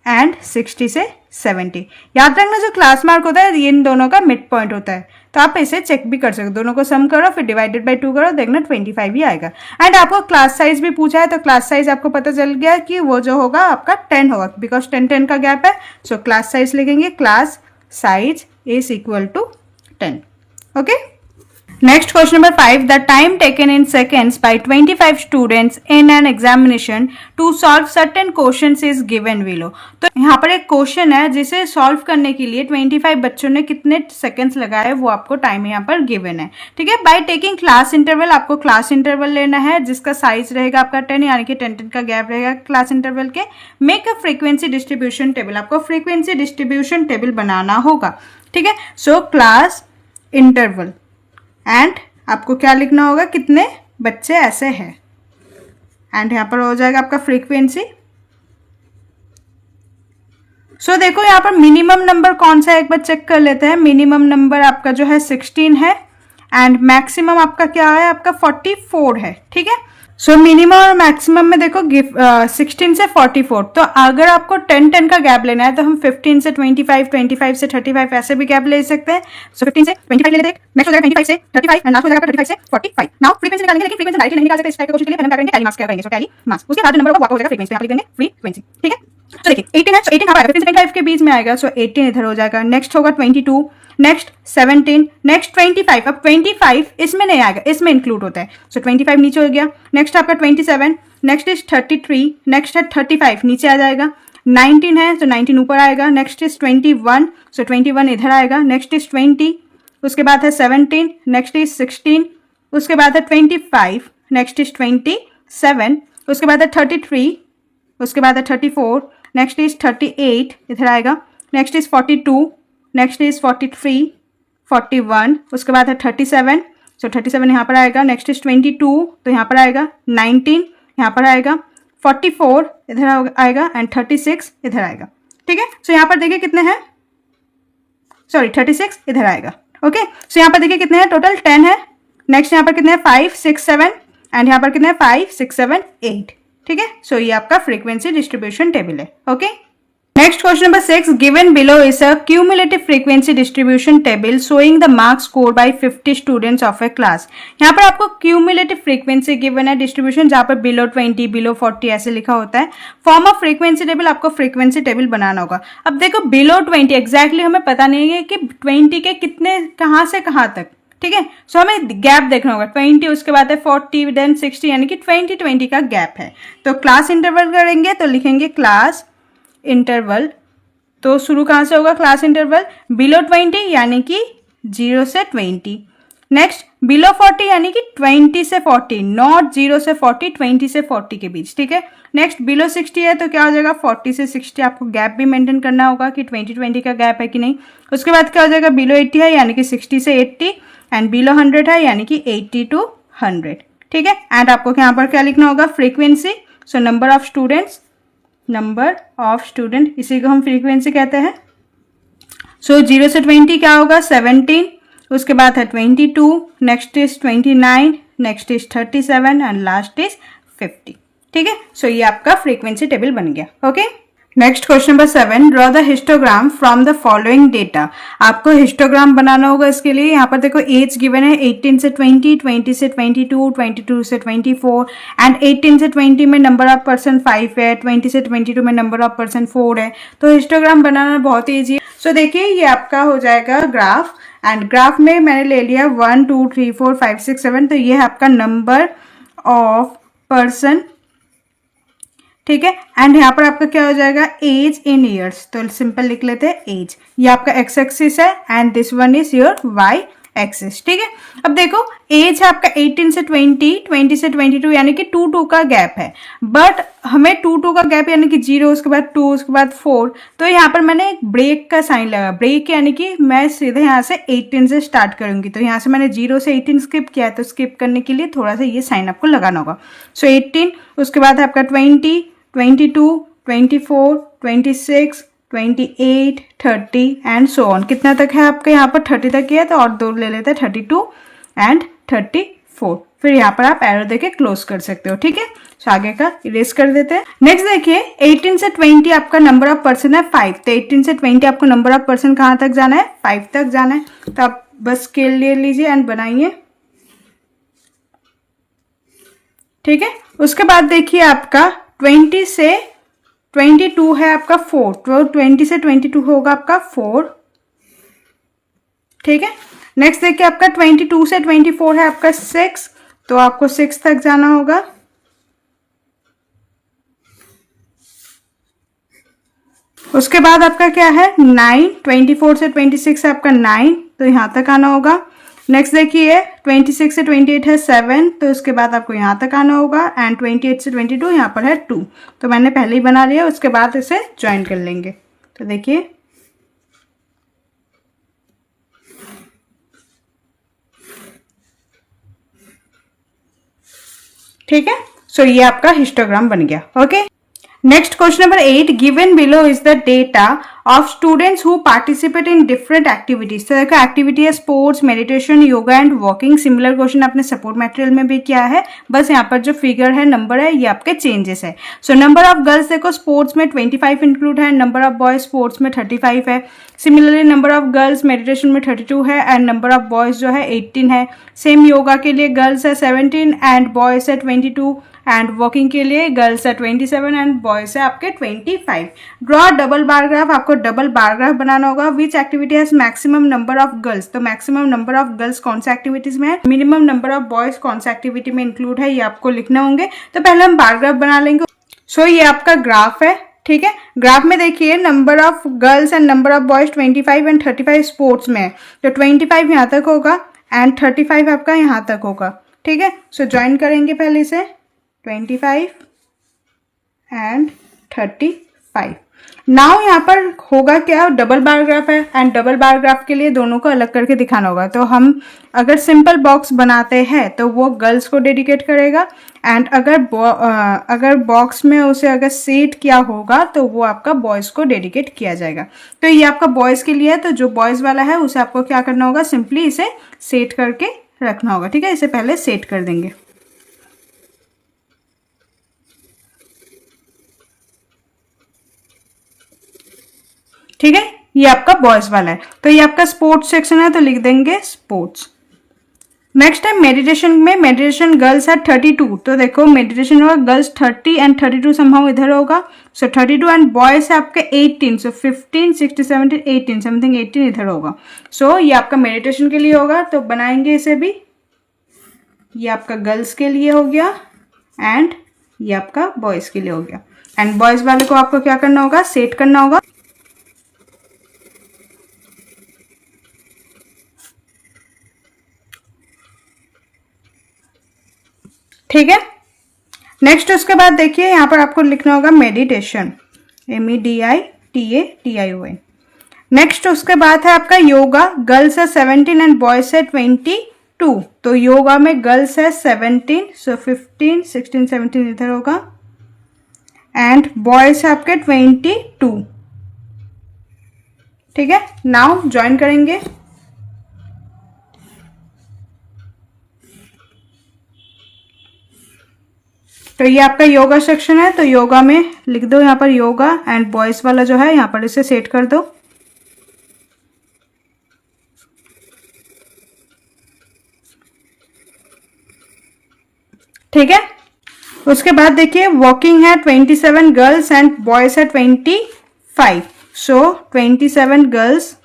एंड 60 से 70। याद रखना जो क्लास मार्क होता है इन दोनों का मिड पॉइंट होता है, तो आप इसे चेक भी कर सकते हो। दोनों को सम करो फिर डिवाइडेड बाय 2 करो, देखना 25 ही आएगा। एंड आपको क्लास साइज भी पूछा है, तो क्लास साइज आपको पता चल गया कि वो जो होगा आपका 10 होगा, बिकॉज 10 का गैप है। सो क्लास साइज लिखेंगे, class size is equal to 10। Okay, next question number 5, the time taken in seconds by 25 students in an examination to solve certain questions is given below. तो यहाँ पर एक क्वेश्चन है जिसे सॉल्व करने के लिए 25 बच्चों ने कितने सेकंड्स लगाए वो आपको टाइम यहाँ पर गिवन है, ठीक है। बाय टेकिंग क्लास इंटरवल, आपको क्लास इंटरवल लेना है जिसका साइज रहेगा आपका 10, यानी कि 10 का गैप रहेगा क्लास इंटरवल के। Make a frequency distribution table, आपको फ्रीक्वेंसी डिस्ट्रीब्यूशन टेबल बनाना होगा, ठीक है। सो क्लास इंटरवल एंड आपको क्या लिखना होगा, कितने बच्चे ऐसे हैं, एंड यहाँ पर हो जाएगा आपका फ्रीक्वेंसी। सो देखो यहाँ पर मिनिमम नंबर कौन सा है एक बार चेक कर लेते हैं। मिनिमम नंबर आपका जो है 16 है एंड मैक्सिमम आपका क्या है, आपका 44 है, ठीक है। सो मिनिमम और मैक्सिमम में देखो 16 से 44। तो अगर आपको 10 का गैप लेना है तो हम 15 से 25, 25 से 35 ऐसे भी गैप ले सकते हैं। सो 15 से 25 ले लेते हैं, नेक्स्ट हो जाएगा 25 से 35 एंड लास्ट हो जाएगा 35 से 45। नाउ फ्रीक्वेंसी निकालेंगे, लेकिन फ्रीक्वेंसी डायरेक्टली नहीं निकाल सकते इस टाइप के क्वेश्चन के लिए, हम क्या करेंगे टैली मार्क्स क्या करेंगे। सो टैली मार्क्स, उसके बाद नंबर को हो जाएगा फ्रीक्वेंसी, यहाँ लिख देंगे फ्रीक्वेंसी, ठीक है। तो देखिए 18 है, सो 18 यहाँ पर 15 से 25 के बीच में आएगा, सो 18 इधर हो जाएगा। नेक्स्ट होगा 22, नेक्स्ट 17, नेक्स्ट 25। अब 25 इसमें नहीं आएगा, इसमें इंक्लूड होता है। सो 25 नीचे हो गया। नेक्स्ट आपका 27, नेक्स्ट इज 33, नेक्स्ट है 35 नीचे आ जाएगा। 19 है तो 19 ऊपर आएगा। नेक्स्ट इज 21, सो 21 इधर आएगा। नेक्स्ट इज 20, उसके बाद है 17, नेक्स्ट इज 16, उसके बाद है 25, नेक्स्ट इज 27, उसके बाद है 33, उसके बाद है 34, नेक्स्ट इज 38 इधर आएगा। नेक्स्ट इज 42, नेक्स्ट इज 43, 41, उसके बाद है 37, सो 37 यहाँ पर आएगा। नेक्स्ट इज 22 तो यहाँ पर आएगा। 19 यहाँ पर आएगा। 44 इधर आएगा एंड 36 इधर आएगा, ठीक है। सो यहाँ पर देखिए कितने हैं, सॉरी 36 इधर आएगा। ओके, सो यहाँ पर देखिए कितने हैं, टोटल 10 है। नेक्स्ट यहाँ पर कितने हैं 5 6 7 एंड यहाँ पर कितने हैं 5 6 7 8, ठीक है। सो ये आपका फ्रीक्वेंसी डिस्ट्रीब्यूशन टेबल है। Okay. Next question number 6, given below is a cumulative frequency distribution table showing the marks scored by 50 students of a class. यहाँ पर आपको cumulative frequency given है डिस्ट्रीब्यूशन, जहाँ पर below 20, below 40 ऐसे लिखा होता है. फॉर्म ऑफ फ्रीक्वेंसी टेबल आपको फ्रीक्वेंसी टेबल बनाना होगा. अब देखो below 20 एग्जैक्टली हमें पता नहीं है कि 20 के कितने कहाँ से कहाँ तक, ठीक है. सो हमें गैप देखना होगा. 20 उसके बाद है 40 देन 60, यानी कि 20 का गैप है. तो क्लास इंटरवल करेंगे तो लिखेंगे क्लास इंटरवल. तो शुरू कहाँ से होगा क्लास इंटरवल? बिलो 20 यानी कि 0 से 20. नेक्स्ट बिलो 40 यानी कि 20 से 40, नॉट 0 से 40, 20 से 40 के बीच, ठीक है. नेक्स्ट बिलो 60 है तो क्या हो जाएगा 40 से 60. आपको गैप भी मेंटेन करना होगा कि 20 का गैप है कि नहीं. उसके बाद क्या हो जाएगा बिलो 80 है यानी कि 60 से 80, एंड बिलो 100 है यानी कि 80 टू 100, ठीक है. एंड आपको यहाँ पर क्या लिखना होगा? Frequency. So number of students, number of student, इसी को हम फ्रीक्वेंसी कहते हैं. सो 0 से 20 क्या होगा? 17. उसके बाद है 22, next is 29, next is 37 and last is 50, ठीक है. सो ये आपका फ्रीक्वेंसी टेबल बन गया. Okay. Next question number 7, draw the histogram from the following data. आपको हिस्टोग्राम बनाना होगा. इसके लिए यहाँ पर देखो एज गिवन है 18 से 20, 20 से 22, 22 से 24, एंड 18 से 20 में नंबर ऑफ पर्सन 5 है, 20 से 22 में नंबर ऑफ पर्सन 4 है. तो हिस्टोग्राम बनाना बहुत ईजी है. सो देखिए ये आपका हो जाएगा ग्राफ, एंड ग्राफ में मैंने ले लिया 1 2 3 4 5 6 7. तो ये है आपका नंबर ऑफ पर्सन, ठीक है. एंड यहाँ पर आपका क्या हो जाएगा? Age in years. तो सिंपल लिख लेते हैं एज. ये आपका एक्स एक्सिस है and this one is your Y axis, ठीक है. अब देखो एज है आपका 18 से 20, 20 से 22, यानी कि 2 का गैप है. बट हमें 2 का गैप यानी कि 0, उसके बाद 2, उसके बाद 4. तो यहाँ पर मैंने एक ब्रेक का साइन लगा. ब्रेक यानी कि मैं सीधे यहाँ से 18 से स्टार्ट करूंगी. तो यहाँ से मैंने 0 से 18 स्किप किया है, तो स्किप करने के लिए थोड़ा सा ये साइन आपको लगाना होगा. सो 18, उसके बाद है आपका 20, 22, 24, 26, 28, 30 एंड सो ऑन. कितना तक है आपके यहाँ पर? 30 तक ही है, तो और 2 ले लेते हैं, 32 एंड 34. फिर यहाँ पर आप एरो देके क्लोज कर सकते हो, ठीक है. तो आगे का इरेज कर देते हैं. नेक्स्ट देखिए 18 से 20 आपका नंबर ऑफ पर्सन है 5. तो 18 से 20 आपको नंबर ऑफ पर्सन कहाँ तक जाना है? 5 तक जाना है. तो आप बस स्केल ले लीजिए एंड बनाइए, ठीक है. उसके बाद देखिए आपका 20 से 22 है आपका 4. तो 20 से 22 होगा आपका 4, ठीक है. नेक्स्ट देखिए आपका 22 से 24 है आपका 6. तो आपको 6 तक जाना होगा. उसके बाद आपका क्या है? 9. 24 से 26 है आपका 9. तो यहाँ तक आना होगा. नेक्स्ट देखिए 26 से 28 है 7. तो उसके बाद आपको यहाँ तक आना होगा. एंड 28 से 22 यहाँ पर है 2. तो मैंने पहले ही बना लिया. उसके बाद इसे ज्वाइन कर लेंगे. तो देखिए ठीक है. सो ये आपका हिस्टोग्राम बन गया. Okay. Next question number 8, given below is the data of students who participate in different activities. तो देखो एक्टिविटी है sports, meditation, yoga and walking. Similar question आपने सपोर्ट मटेरियल में भी किया है, बस यहाँ पर जो फिगर है नंबर है ये आपके चेंजेस है. सो नंबर ऑफ गर्ल्स देखो स्पोर्ट्स में 25 इंक्लूड है, नंबर ऑफ बॉयज स्पोर्ट्स में 35 है. Similarly number of girls meditation में 32 है एंड नंबर ऑफ बॉयज जो है 18 है. सेम योगा के लिए गर्ल्स है 17 एंड बॉयज है 22 एंड वॉकिंग के लिए गर्ल्स है 27 एंड बॉयज है आपके 25. Draw double bar graph. आपको डबल बार ग्राफ बनाना होगा. Which activity has maximum number of girls. तो मैक्सिमम नंबर ऑफ गर्ल्स कौन सा एक्टिविटीज में है, मिनिमम नंबर ऑफ बॉयज कौन सा एक्टिविटी में इंक्लूड है, ये आपको लिखने होंगे. तो पहले हम बार ग्राफ बना लेंगे. सो ये आपका ग्राफ है, ठीक है. ग्राफ में देखिए number of girls and number of boys 25 and 35 sports में है. तो 25 यहाँ तक होगा एंड 35 आपका यहाँ तक होगा, ठीक है. सो ज्वाइन करेंगे पहले से 25 एंड 35. नाउ यहाँ पर होगा क्या, डबल बार ग्राफ है एंड डबल बार ग्राफ के लिए दोनों को अलग करके दिखाना होगा. तो हम अगर सिंपल बॉक्स बनाते हैं तो वो गर्ल्स को डेडिकेट करेगा एंड अगर बॉक्स में उसे अगर सेट किया होगा तो वो आपका बॉयज़ को डेडिकेट किया जाएगा. तो ये आपका बॉयज़ के लिए है. तो जो बॉयज़ वाला है उसे आपको क्या करना होगा, सिंपली इसे सेट करके रखना होगा, ठीक है. इसे पहले सेट कर देंगे. ठीक है, ये आपका बॉयज वाला है। तो ये आपका स्पोर्ट्स सेक्शन है, तो लिख देंगे स्पोर्ट्स। नेक्स्ट है मेडिटेशन में, मेडिटेशन गर्ल्स है 32, तो देखो मेडिटेशन होगा गर्ल्स 30 एंड 32 समहाउ इधर होगा, सो 32 एंड बॉयज है आपके 18, सो 15 16 17 18 समथिंग 18 इधर होगा। सो ये आपका मेडिटेशन के लिए होगा, तो बनाएंगे इसे भी। ये आपका गर्ल्स के लिए हो गया एंड ये आपका बॉयज के लिए हो गया। एंड बॉयज वाले को आपको क्या करना होगा, सेट करना होगा। ठीक है, नेक्स्ट उसके बाद देखिए यहाँ पर आपको लिखना होगा मेडिटेशन, MEDITATION। नेक्स्ट उसके बाद है आपका योगा, गर्ल्स है 17 एंड बॉयज है 22, तो योगा में गर्ल्स है 17, सो 15 16 17 इधर होगा एंड बॉयज है आपके 22। ठीक है, नाउ ज्वाइन करेंगे। तो ये आपका योगा सेक्शन है, तो योगा में लिख दो यहाँ पर योगा एंड बॉयज वाला जो है यहाँ पर इसे सेट कर दो। ठीक है, उसके बाद देखिए वॉकिंग है 27 गर्ल्स एंड बॉयज है 25, सो 27 गर्ल्स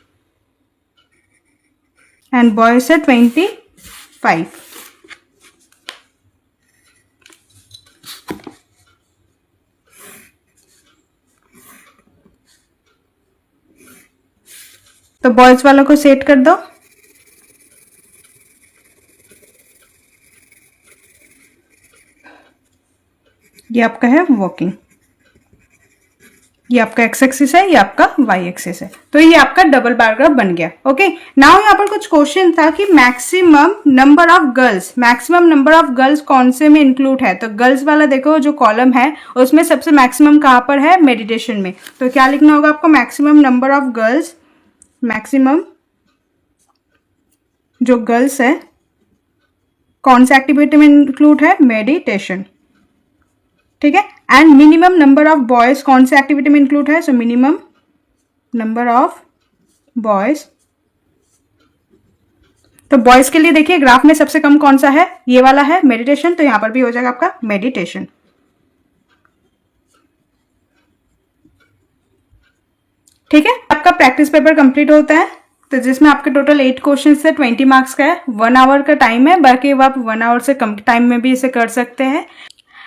एंड बॉयज है 25। तो बॉयज वालों को सेट कर दो। ये आपका है वॉकिंग, ये आपका एक्स एक्सिस है, ये आपका वाई एक्सिस है। तो ये आपका डबल पैराग्राफ बन गया। ओके, नाउ यहाँ पर कुछ क्वेश्चन था कि maximum number of girls, maximum number of girls कौन से में इंक्लूड है। तो गर्ल्स वाला देखो जो कॉलम है उसमें सबसे मैक्सिमम कहाँ पर है, मेडिटेशन में। तो क्या लिखना होगा आपको, maximum number of girls, maximum जो गर्ल्स है कौन से एक्टिविटी में इंक्लूड है, मेडिटेशन। ठीक है, and minimum number of boys कौन से एक्टिविटी में इंक्लूड है, so minimum number of boys. तो बॉयज के लिए देखिए ग्राफ में सबसे कम कौन सा है, ये वाला है मेडिटेशन, तो यहां पर भी हो जाएगा आपका मेडिटेशन। ठीक है, आपका प्रैक्टिस पेपर कंप्लीट होता है, तो जिसमें आपके टोटल 8 क्वेश्चन से 20 मार्क्स का है। 1 आवर का टाइम है, बाकी आप 1 आवर से कम टाइम में भी इसे कर सकते हैं।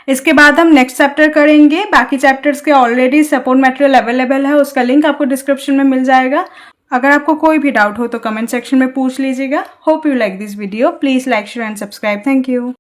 इसके बाद हम नेक्स्ट चैप्टर करेंगे। बाकी चैप्टर्स के ऑलरेडी सपोर्ट मटेरियल अवेलेबल है, उसका लिंक आपको डिस्क्रिप्शन में मिल जाएगा। अगर आपको कोई भी डाउट हो तो कमेंट सेक्शन में पूछ लीजिएगा। Hope you like this video, please like share and subscribe. Thank you.